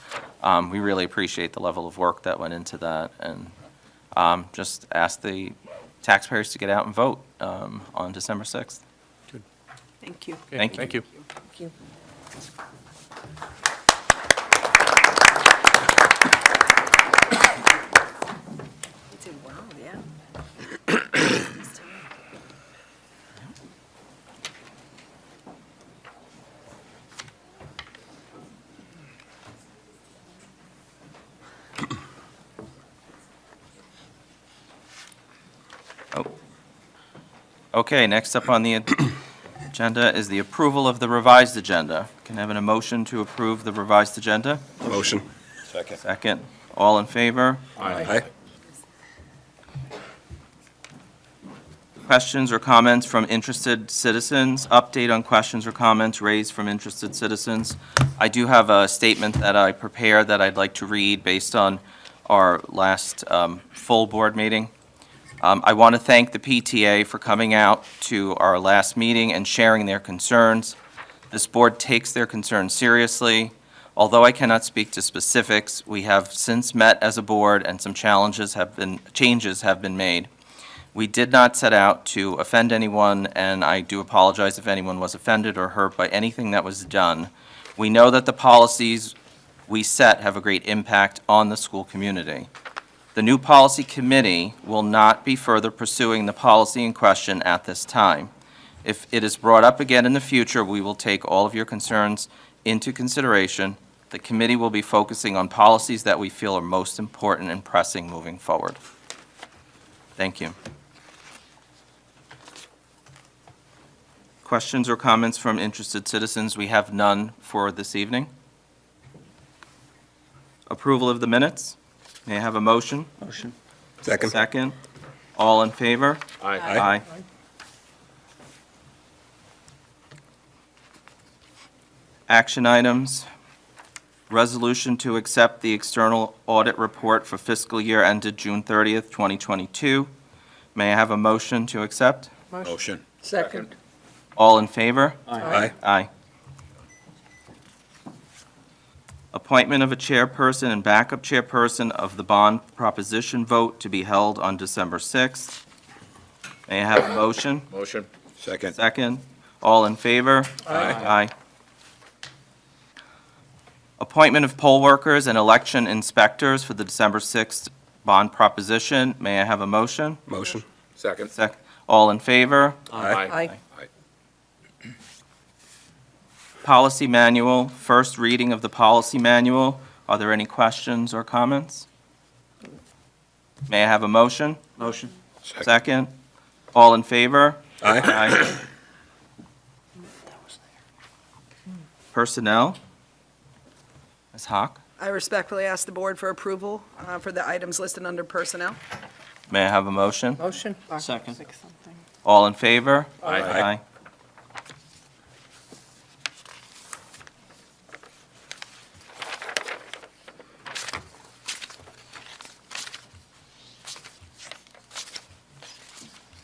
A: we really appreciate the level of work that went into that, and just ask the taxpayers to get out and vote on December 6th.
G: Thank you.
A: Thank you.
I: Thank you.
P: Thank you.
G: You did well, yeah.
A: Okay, next up on the agenda is the approval of the revised agenda. Can I have a motion to approve the revised agenda?
O: Motion.
A: Second. All in favor?
O: Aye.
A: Questions or comments from interested citizens? Update on questions or comments raised from interested citizens. I do have a statement that I prepared that I'd like to read based on our last full board meeting. I want to thank the PTA for coming out to our last meeting and sharing their concerns. This board takes their concerns seriously. Although I cannot speak to specifics, we have since met as a board and some changes have been made. We did not set out to offend anyone, and I do apologize if anyone was offended or hurt by anything that was done. We know that the policies we set have a great impact on the school community. The new policy committee will not be further pursuing the policy in question at this time. If it is brought up again in the future, we will take all of your concerns into consideration. The committee will be focusing on policies that we feel are most important and pressing moving forward. Thank you. Questions or comments from interested citizens? We have none for this evening. Approval of the minutes? May I have a motion?
K: Motion.
O: Second.
A: Second. All in favor?
H: Aye.
A: Aye. Action items. Resolution to accept the external audit report for fiscal year ended June 30th, 2022. May I have a motion to accept?
N: Motion.
P: Second.
A: All in favor?
N: Aye.
A: Aye. Appointment of a chairperson and backup chairperson of the bond proposition vote to be held on December 6th. May I have a motion?
H: Motion.
N: Second.
A: Second. All in favor?
N: Aye.
A: Aye. Appointment of poll workers and election inspectors for the December 6th bond proposition. May I have a motion?
N: Motion. Second.
A: All in favor?
P: Aye.
A: Policy manual, first reading of the policy manual. Are there any questions or comments? May I have a motion?
K: Motion.
A: Second. All in favor?
N: Aye.
A: Personnel? Ms. Hawk?
Q: I respectfully ask the board for approval for the items listed under personnel.
A: May I have a motion?
P: Motion.
K: Second.
A: All in favor?
H: Aye.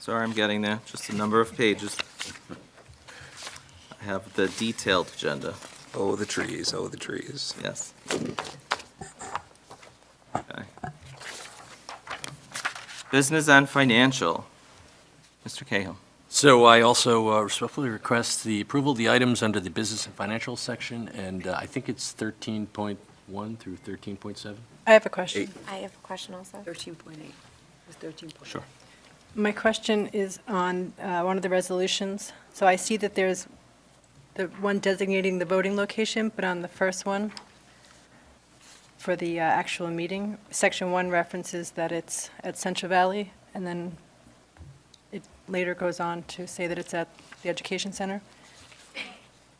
A: Sorry, I'm getting there, just a number of pages. I have the detailed agenda,
O: Oh, the trees, oh, the trees.
A: yes. Okay. Business and financial. Mr. Cahill.
I: So I also respectfully request the approval of the items under the business and financial section, and I think it's 13.1 through 13.7.
R: I have a question.
L: I have a question also.
G: 13.8. It was 13.8.
A: Sure.
R: My question is on one of the resolutions. So I see that there's the one designating the voting location, but on the first one, for the actual meeting, Section 1 references that it's at Central Valley, and then it later goes on to say that it's at the Education Center.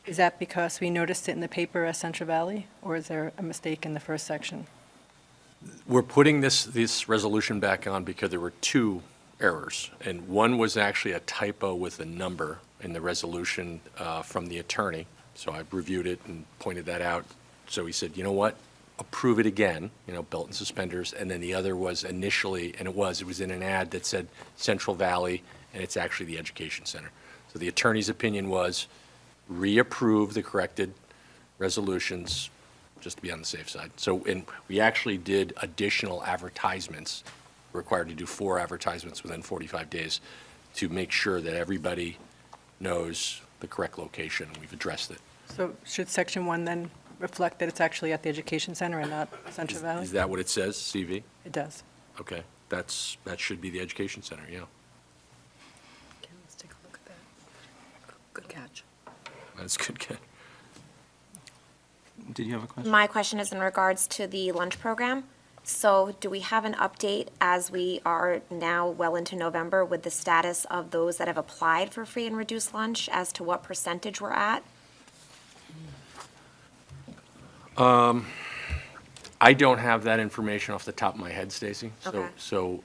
R: Is that because we noticed it in the paper as Central Valley, or is there a mistake in the first section?
I: We're putting this resolution back on because there were two errors, and one was actually a typo with a number in the resolution from the attorney. So I reviewed it and pointed that out. So he said, you know what, approve it again, belt and suspenders. And then the other was initially, and it was in an ad that said Central Valley, and it's actually the Education Center. So the attorney's opinion was reapprove the corrected resolutions, just to be on the safe side. So, and we actually did additional advertisements, required to do 4 advertisements within 45 days to make sure that everybody knows the correct location. We've addressed it.
R: So should Section 1 then reflect that it's actually at the Education Center and not Central Valley?
I: Is that what it says, CV?
R: It does.
I: Okay, that should be the Education Center, yeah.
G: Okay, let's take a look at that. Good catch.
I: That's good.
A: Did you have a question?
L: My question is in regards to the lunch program. So do we have an update as we are now well into November with the status of those that have applied for free and reduced lunch as to what percentage we're at?
I: I don't have that information off the top of my head, Stacy.
L: Okay.
I: So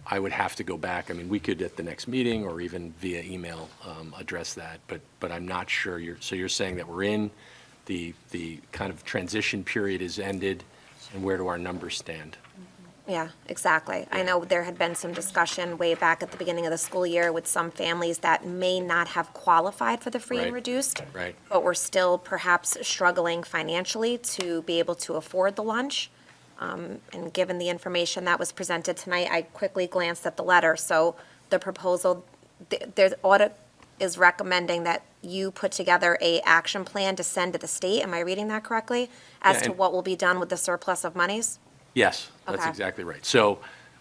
I: I would have to go back. I mean, we could at the next meeting or even via email address that, but I'm not sure. So you're saying that we're in, the kind of transition period is ended, and where do our numbers stand?
L: Yeah, exactly. I know there had been some discussion way back at the beginning of the school year with some families that may not have qualified for the free and
I: Right.
L: reduced.
I: Right.
L: But were still perhaps struggling financially to be able to afford the lunch. And given the information that was presented tonight, I quickly glanced at the letter. So the proposal, the audit is recommending that you put together a action plan to send to the state. Am I reading that correctly? As
I: Yeah,
L: to
I: and-
L: what will be done with the surplus of monies?
I: Yes, that's
L: Okay.
I: exactly right. So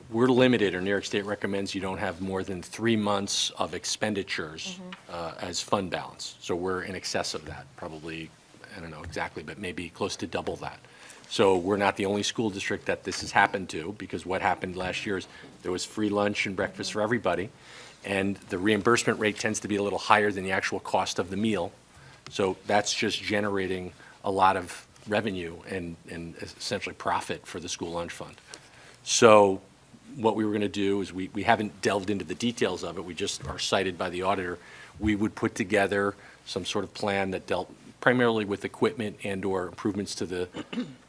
I: we're limited, or New York State recommends you don't have more than 3 months of expenditures as fund balance. So we're in excess of that, probably, I don't know exactly, but maybe close to double that. So we're not the only school district that this has happened to, because what happened last year is there was free lunch and breakfast for everybody, and the reimbursement rate tends to be a little higher than the actual cost of the meal. So that's just generating a lot of revenue and essentially profit for the school lunch fund. So what we were going to do is we haven't delved into the details of it. We just are cited by the auditor. We would put together some sort of plan that dealt primarily with equipment and/or improvements to the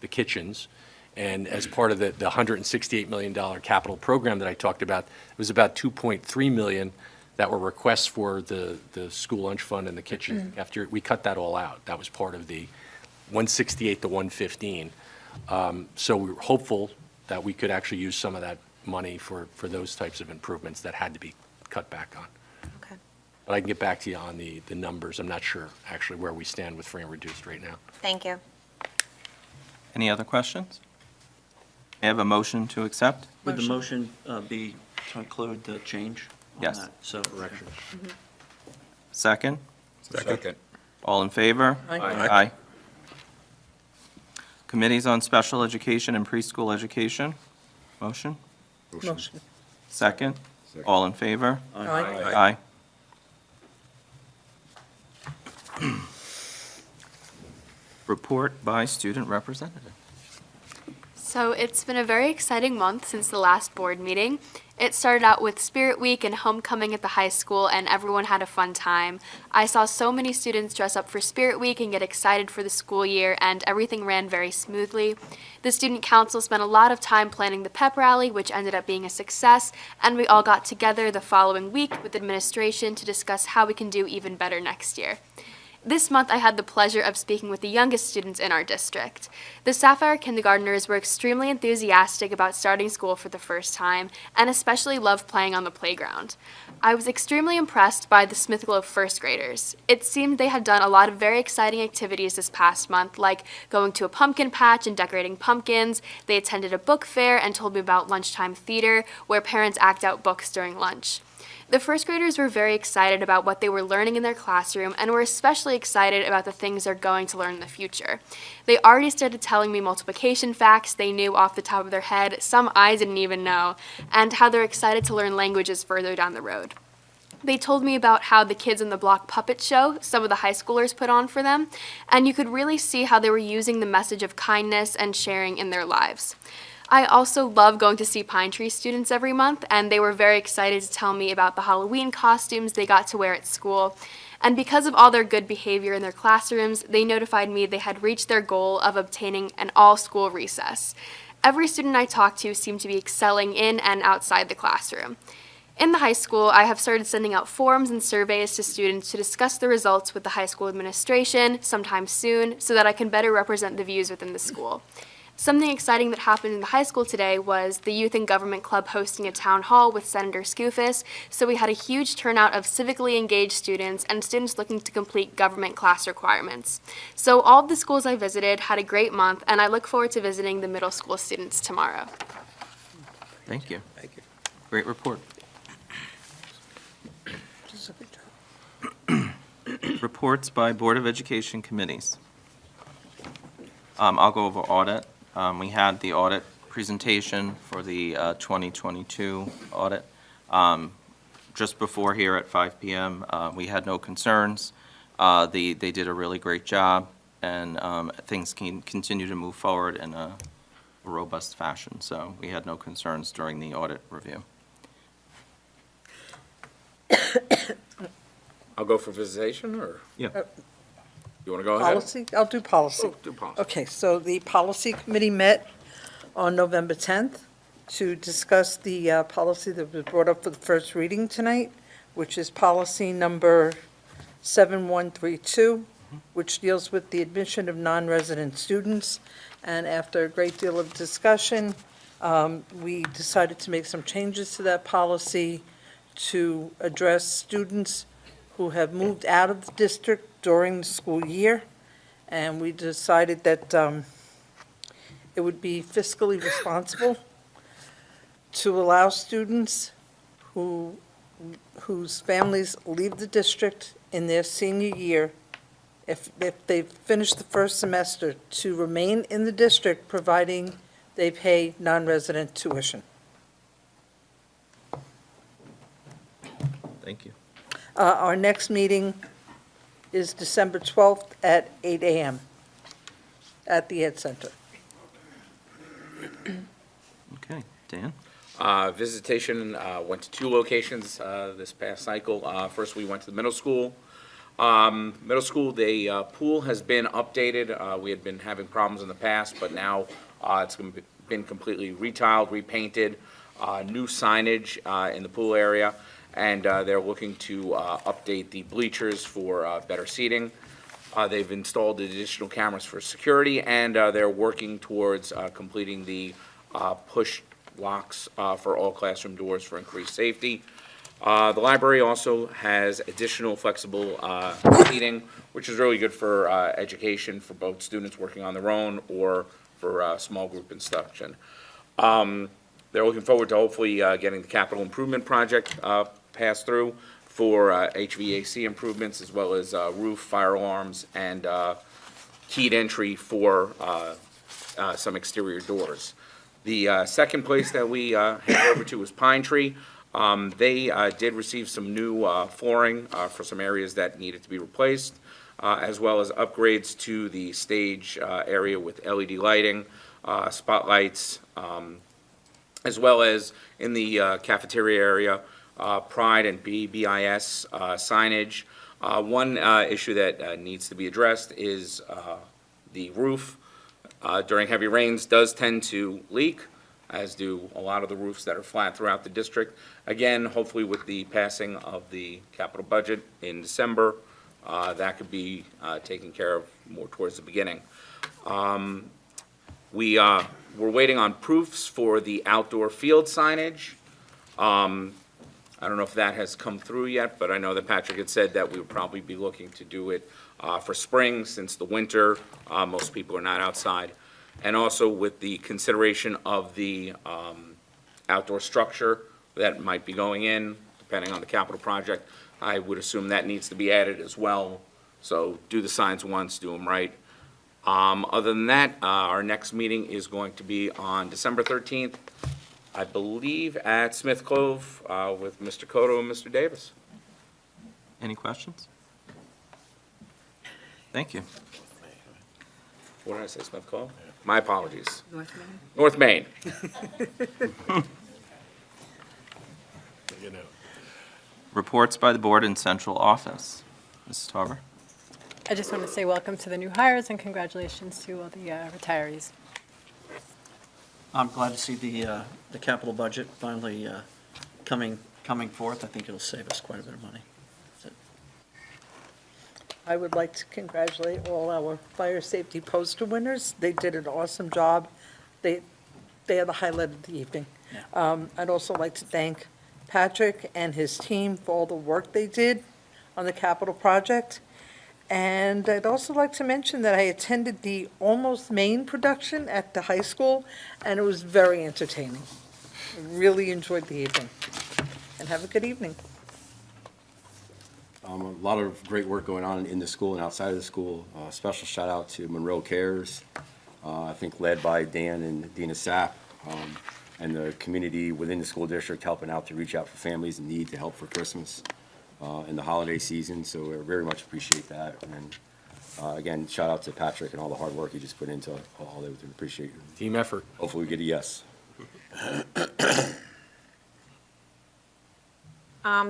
I: kitchens. And as part of the $168 million capital program that I talked about, it was about $2.3 million that were requests for the school lunch fund and the kitchen. After we cut that all out, that was part of the 168 to 115. So we were hopeful that we could actually use some of that money for those types of improvements that had to be cut back on.
L: Okay.
I: But I can get back to you on the numbers. I'm not sure actually where we stand with free and reduced right now.
L: Thank you.
A: Any other questions? May I have a motion to accept?
K: Would the motion be to include the change on
A: Yes.
K: that? So correction.
A: Second?
N: Second.
A: All in favor?
P: Aye.
A: Aye. Committees on Special Education and Preschool Education? Motion?
P: Motion.
A: Second?
M: Second.
A: All in favor?
P: Aye.
A: Aye. Report by student representative.
S: So it's been a very exciting month since the last board meeting. It started out with Spirit Week and homecoming at the high school, and everyone had a fun time. I saw so many students dress up for Spirit Week and get excited for the school year, and everything ran very smoothly. The student council spent a lot of time planning the pep rally, which ended up being a success, and we all got together the following week with administration to discuss how we can do even better next year. This month, I had the pleasure of speaking with the youngest students in our district. The Sapphire kindergartners were extremely enthusiastic about starting school for the first time, and especially loved playing on the playground. I was extremely impressed by the Smith Grove first graders. It seemed they had done a lot of very exciting activities this past month, like going to a pumpkin patch and decorating pumpkins. They attended a book fair and told me about lunchtime theater, where parents act out books during lunch. The first graders were very excited about what they were learning in their classroom and were especially excited about the things they're going to learn in the future. They already started telling me multiplication facts they knew off the top of their head, some I didn't even know, and how they're excited to learn languages further down the road. They told me about how the Kids in the Block puppet show some of the high schoolers put on for them, and you could really see how they were using the message of kindness and sharing in their lives. I also love going to see Pine Tree students every month, and they were very excited to tell me about the Halloween costumes they got to wear at school. And because of all their good behavior in their classrooms, they notified me they had reached their goal of obtaining an all-school recess. Every student I talked to seemed to be excelling in and outside the classroom. In the high school, I have started sending out forms and surveys to students to discuss the results with the high school administration sometime soon so that I can better represent the views within the school. Something exciting that happened in the high school today was the Youth and Government Club hosting a town hall with Senator Skoufis, so we had a huge turnout of civically engaged students and students looking to complete government class requirements. So all of the schools I visited had a great month, and I look forward to visiting the middle school students tomorrow.
A: Thank you. Thank you. Great report. Reports by Board of Education committees. I'll go over audit. We had the audit presentation for the 2022 audit. Just before here at 5 p.m., we had no concerns. They did a really great job, and things can continue to move forward in a robust fashion. So we had no concerns during the audit review.
O: I'll go for visitation, or
A: Yeah.
O: you want to go ahead?
P: Policy, I'll do policy.
O: Oh, do policy.
P: Okay, so the policy committee met on November 10th to discuss the policy that was brought up for the first reading tonight, which is policy number 7132, which deals with the admission of non-resident students. And after a great deal of discussion, we decided to make some changes to that policy to address students who have moved out of the district during the school year. And we decided that it would be fiscally responsible to allow students whose families leave the district in their senior year, if they've finished the first semester, to remain in the district, providing they pay non-resident tuition.
A: Thank you.
P: Our next meeting is December 12th at 8 a.m. at the Ed Center.
A: Okay, Dan?
O: Visitation went to 2 locations this past cycle. First, we went to the middle school. Middle school, the pool has been updated. We had been having problems in the past, but now it's been completely retiled, repainted, new signage in the pool area, and they're looking to update the bleachers for better seating. They've installed additional cameras for security, and they're working towards completing the push locks for all classroom doors for increased safety. The library also has additional flexible seating, which is really good for education for both students working on their own or for small group instruction. They're looking forward to hopefully getting the capital improvement project passed through for HVAC improvements, as well as roof, fire alarms, and keyed entry for some exterior doors. The second place that we headed over to was Pine Tree. They did receive some new flooring for some areas that needed to be replaced, as well as upgrades to the stage area with LED lighting, spotlights, as well as in the cafeteria area, Pride and BIS signage. One issue that needs to be addressed is the roof. During heavy rains does tend to leak, as do a lot of the roofs that are flat throughout the district. Again, hopefully with the passing of the capital budget in December, that could be taken care of more towards the beginning. We're waiting on proofs for the outdoor field signage. I don't know if that has come through yet, but I know that Patrick had said that we would probably be looking to do it for spring, since the winter, most people are not outside. And also with the consideration of the outdoor structure that might be going in, depending on the capital project, I would assume that needs to be added as well. So do the signs once, do them right. Other than that, our next meeting is going to be on December 13th, I believe at Smith Clove with Mr. Cotto and Mr. Davis.
A: Any questions? Thank you.
O: What did I say, Smith Clove? My apologies. North Main.
A: Reports by the board in central office. Mrs. Tarver?
R: I just want to say welcome to the new hires and congratulations to all the retirees.
K: I'm glad to see the capital budget finally coming forth. I think it'll save us quite a bit of money. That's it.
P: I would like to congratulate all our fire safety poster winners. They did an awesome job. They are the highlight of the evening. I'd also like to thank Patrick and his team for all the work they did on the capital project. And I'd also like to mention that I attended the Almost Maine production at the high school, and it was very entertaining. I really enjoyed the evening. And have a good evening.
M: A lot of great work going on in the school and outside of the school. Special shout out to Monroe Cares, I think led by Dan and Dina Sapp, and the community within the school district helping out to reach out for families in need to help for Christmas and the holiday season. So we very much appreciate that. And again, shout out to Patrick and all the hard work he just put into all that. We appreciate it.
I: Team effort.
M: Hopefully we get a yes.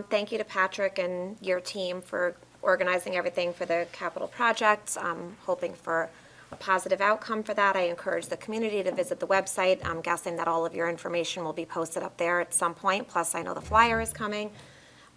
L: Thank you to Patrick and your team for organizing everything for the capital projects. I'm hoping for a positive outcome for that. I encourage the community to visit the website. I'm guessing that all of your information will be posted up there at some point, plus I know the flyer is coming.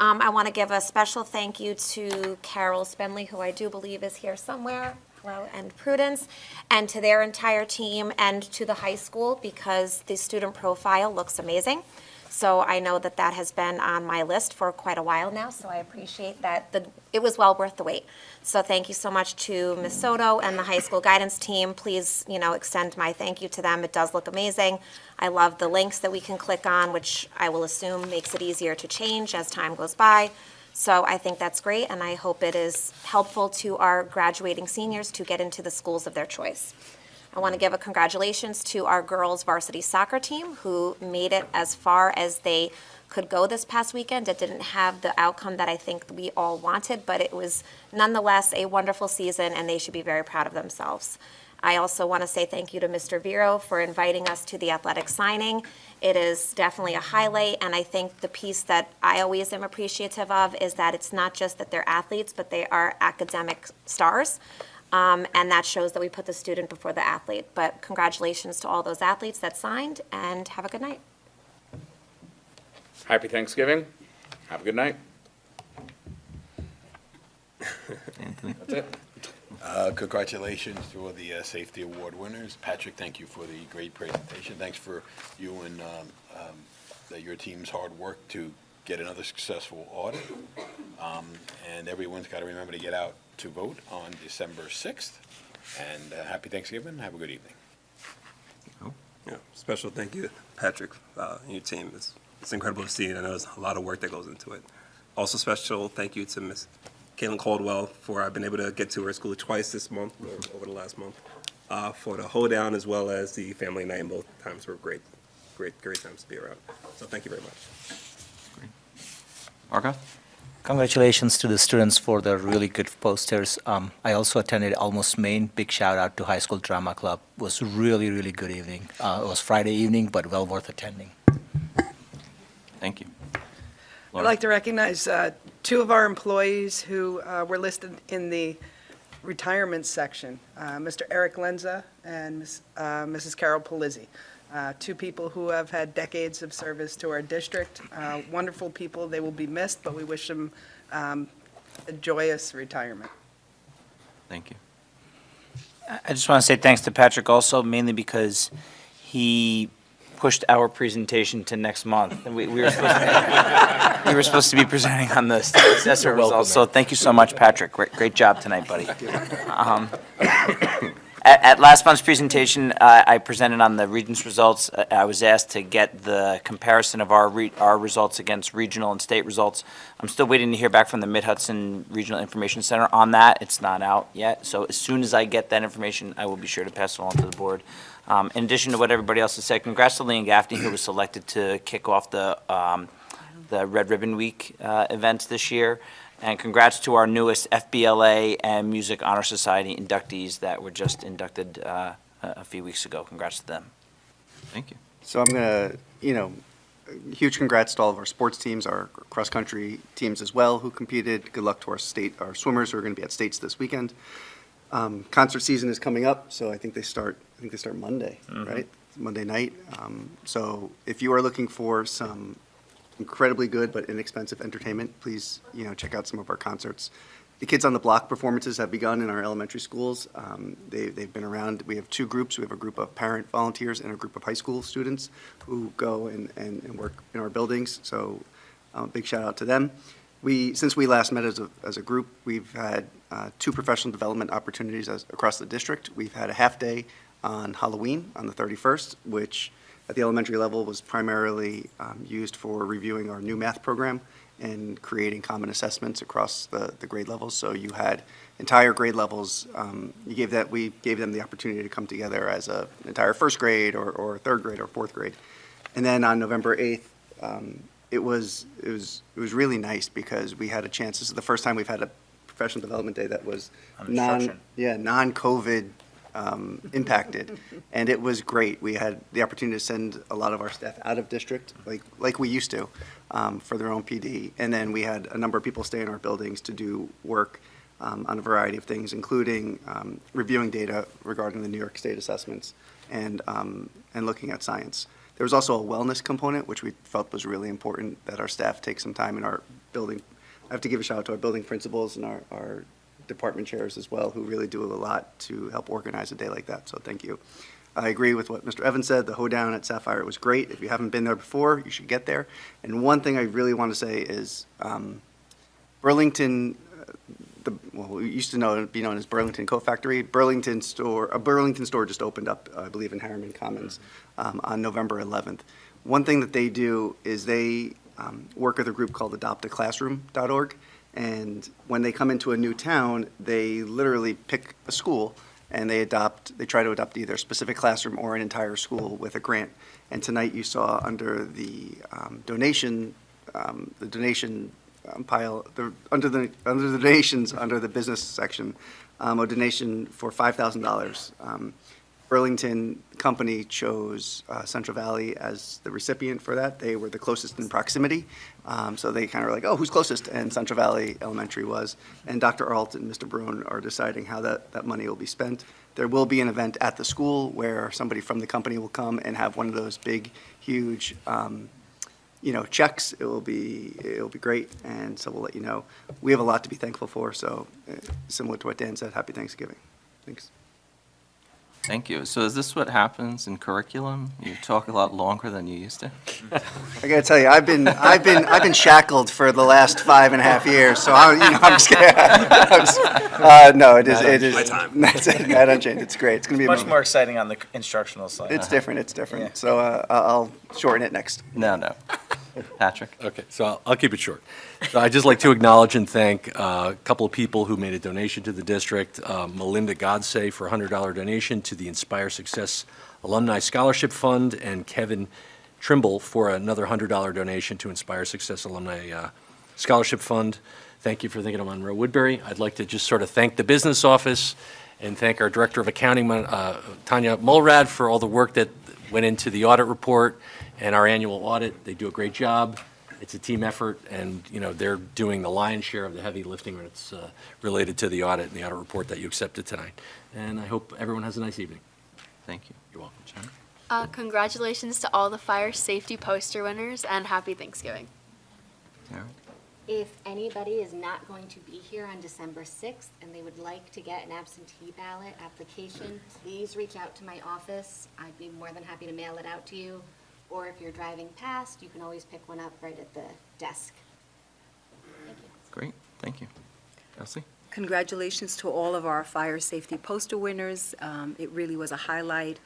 L: I want to give a special thank you to Carol Spenley, who I do believe is here somewhere, hello, and Prudence, and to their entire team, and to the high school, because the student profile looks amazing. So I know that that has been on my list for quite a while now, so I appreciate that. It was well worth the wait. So thank you so much to Ms. Soto and the high school guidance team. Please, extend my thank you to them. It does look amazing. I love the links that we can click on, which I will assume makes it easier to change as time goes by. So I think that's great, and I hope it is helpful to our graduating seniors to get into the schools of their choice. I want to give a congratulations to our girls varsity soccer team, who made it as far as they could go this past weekend. It didn't have the outcome that I think we all wanted, but it was nonetheless a wonderful season, and they should be very proud of themselves. I also want to say thank you to Mr. Vero for inviting us to the athletic signing. It is definitely a highlight, and I think the piece that I always am appreciative of is that it's not just that they're athletes, but they are academic stars. And that shows that we put the student before the athlete. But congratulations to all those athletes that signed, and have a good night.
O: Happy Thanksgiving. Have a good night. That's it.
N: Congratulations to all the safety award winners. Patrick, thank you for the great presentation. Thanks for you and your team's hard work to get another successful audit. And everyone's got to remember to get out to vote on December 6th. And happy Thanksgiving. Have a good evening.
T: Yeah, special thank you, Patrick, and your team. It's incredible to see. I know there's a lot of work that goes into it. Also special thank you to Miss Caitlin Caldwell for I've been able to get to her school twice this month, or over the last month, for the hoedown as well as the family night. And both times were great times to be around. So thank you very much.
A: Marco?
U: Congratulations to the students for the really good posters. I also attended Almost Maine. Big shout out to High School Drama Club. It was really, really good evening. It was Friday evening, but well worth attending.
A: Thank you.
Q: I'd like to recognize two of our employees who were listed in the retirement section, Mr. Eric Lenza and Mrs. Carol Polizzi. Two people who have had decades of service to our district. Wonderful people. They will be missed, but we wish them a joyous retirement.
A: Thank you.
V: I just want to say thanks to Patrick also, mainly because he pushed our presentation to next month. And we were supposed to be presenting on the assessment results, so thank you so much, Patrick. Great job tonight, buddy. At last month's presentation, I presented on the Regents results. I was asked to get the comparison of our results against regional and state results. I'm still waiting to hear back from the Mid-Hudson Regional Information Center on that. It's not out yet, so as soon as I get that information, I will be sure to pass it along to the board. In addition to what everybody else has said, congrats to Leon Gaffney, who was selected to kick off the Red Ribbon Week events this year. And congrats to our newest FBLA and Music Honor Society inductees that were just inducted a few weeks ago. Congrats to them.
A: Thank you.
B: So I'm going to, huge congrats to all of our sports teams, our cross-country teams as well who competed. Good luck to our swimmers who are going to be at States this weekend. Concert season is coming up, so I think they start Monday, right? Monday night. So if you are looking for some incredibly good but inexpensive entertainment, please, check out some of our concerts. The Kids on the Block performances have begun in our elementary schools. They've been around. We have two groups. We have a group of parent volunteers and a group of high school students who go and work in our buildings. So big shout out to them. Since we last met as a group, we've had two professional development opportunities across the district. We've had a half day on Halloween on the 31st, which at the elementary level was primarily used for reviewing our new math program and creating common assessments across the grade levels. So you had entire grade levels. We gave them the opportunity to come together as an entire first grade or third grade or fourth grade. And then on November 8th, it was really nice because we had a chance. This is the first time we've had a professional development day that was non-COVID impacted, and it was great. We had the opportunity to send a lot of our staff out of district, like we used to, for their own PD, and then we had a number of people stay in our buildings to do work on a variety of things, including reviewing data regarding the New York State assessments and looking at science. There was also a wellness component, which we felt was really important, that our staff take some time in our building. I have to give a shout out to our building principals and our department chairs as well, who really do a lot to help organize a day like that, so thank you. I agree with what Mr. Evans said. The hoedown at Sapphire was great. If you haven't been there before, you should get there. And one thing I really want to say is Burlington, we used to be known as Burlington Coat Factory. A Burlington store just opened up, I believe, in Harriman Commons on November 11th. One thing that they do is they work with a group called adoptaclassroom.org. And when they come into a new town, they literally pick a school and they try to adopt either a specific classroom or an entire school with a grant. And tonight you saw under the donation pile, under the donations under the business section, a donation for $5,000. Burlington Company chose Central Valley as the recipient for that. They were the closest in proximity. So they kind of were like, oh, who's closest? And Central Valley Elementary was. And Dr. Arlt and Mr. Bruin are deciding how that money will be spent. There will be an event at the school where somebody from the company will come and have one of those big, huge, checks. It will be great. And so we'll let you know. We have a lot to be thankful for. So similar to what Dan said, happy Thanksgiving. Thanks.
A: Thank you. So is this what happens in curriculum? You talk a lot longer than you used to?
B: I gotta tell you, I've been shackled for the last 5.5 years, so I'm just kidding. No, it is.
T: My time.
B: That's it. Not unchanged. It's great. It's gonna be a
V: Much
B: moment.
V: more exciting on the instructional side.
B: It's different.
V: Yeah.
B: So I'll shorten it next.
A: No. Patrick?
I: Okay, so I'll keep it short. So I'd just like to acknowledge and thank a couple of people who made a donation to the district. Melinda Godsey for a $100 donation to the Inspire Success Alumni Scholarship Fund, and Kevin Trimble for another $100 donation to Inspire Success Alumni Scholarship Fund. Thank you for thinking of Monroe-Woodbury. I'd like to just sort of thank the business office and thank our Director of Accounting, Tanya Mulrad, for all the work that went into the audit report and our annual audit. They do a great job. It's a team effort, and, they're doing the lion's share of the heavy lifting when it's related to the audit and the audit report that you accepted tonight. And I hope everyone has a nice evening.
A: Thank you.
I: You're welcome, Jen.
S: Congratulations to all the fire safety poster winners, and happy Thanksgiving.
D: If anybody is not going to be here on December 6th and they would like to get an absentee ballot application, please reach out to my office. I'd be more than happy to mail it out to you. Or if you're driving past, you can always pick one up right at the desk. Thank you.
A: Great, thank you. Elsie?
G: Congratulations to all of our fire safety poster winners. It really was a highlight.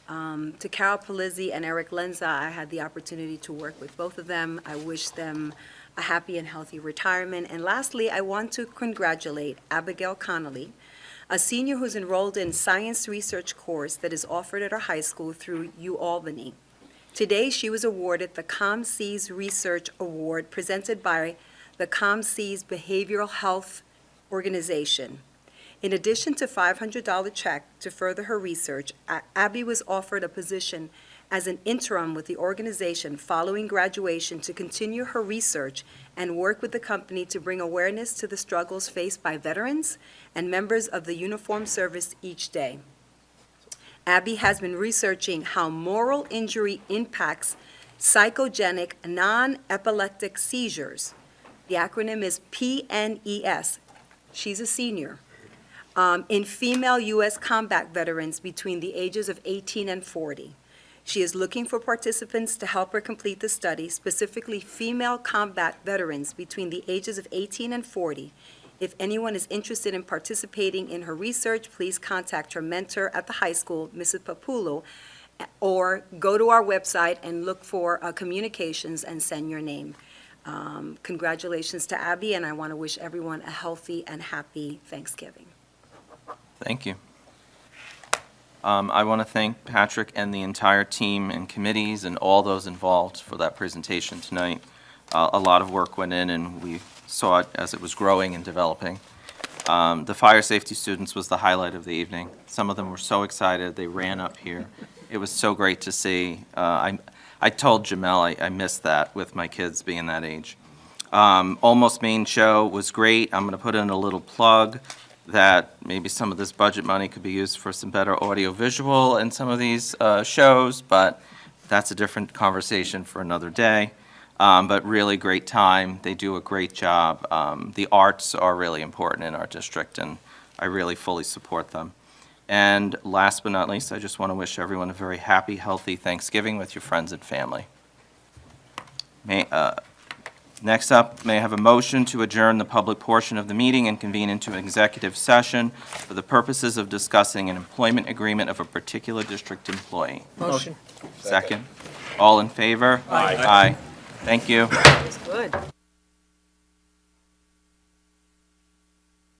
G: To Carol Polizzi and Eric Lenza, I had the opportunity to work with both of them. I wish them a happy and healthy retirement. And lastly, I want to congratulate Abigail Connolly, a senior who's enrolled in science research course that is offered at our high school through UAlbany. Today, she was awarded the ComSeas Research Award presented by the ComSeas Behavioral Health Organization. In addition to $500 check to further her research, Abby was offered a position as an interim with the organization following graduation to continue her research and work with the company to bring awareness to the struggles faced by veterans and members of the uniformed service each day. Abby has been researching how moral injury impacts psychogenic non-epileptic seizures. The acronym is PNES. She's a senior. In female U.S. combat veterans between the ages of 18 and 40. She is looking for participants to help her complete the study, specifically female combat veterans between the ages of 18 and 40. If anyone is interested in participating in her research, please contact her mentor at the high school, Mrs. Papulo, or go to our website and look for communications and send your name. Congratulations to Abby, and I want to wish everyone a healthy and happy Thanksgiving.
A: Thank you. I want to thank Patrick and the entire team and committees and all those involved for that presentation tonight. A lot of work went in, and we saw it as it was growing and developing. The fire safety students was the highlight of the evening. Some of them were so excited, they ran up here. It was so great to see. I told Jamel I missed that with my kids being that age. Almost Main show was great. I'm going to put in a little plug that maybe some of this budget money could be used for some better audio-visual in some of these shows, but that's a different conversation for another day. But really great time. They do a great job. The arts are really important in our district, and I really fully support them. And last but not least, I just want to wish everyone a very happy, healthy Thanksgiving with your friends and family. Next up, may I have a motion to adjourn the public portion of the meeting and convene into an executive session for the purposes of discussing an employment agreement of a particular district employee?
P: Motion.
A: Second. All in favor?
P: Aye.
A: Aye. Thank you.
G: That was good.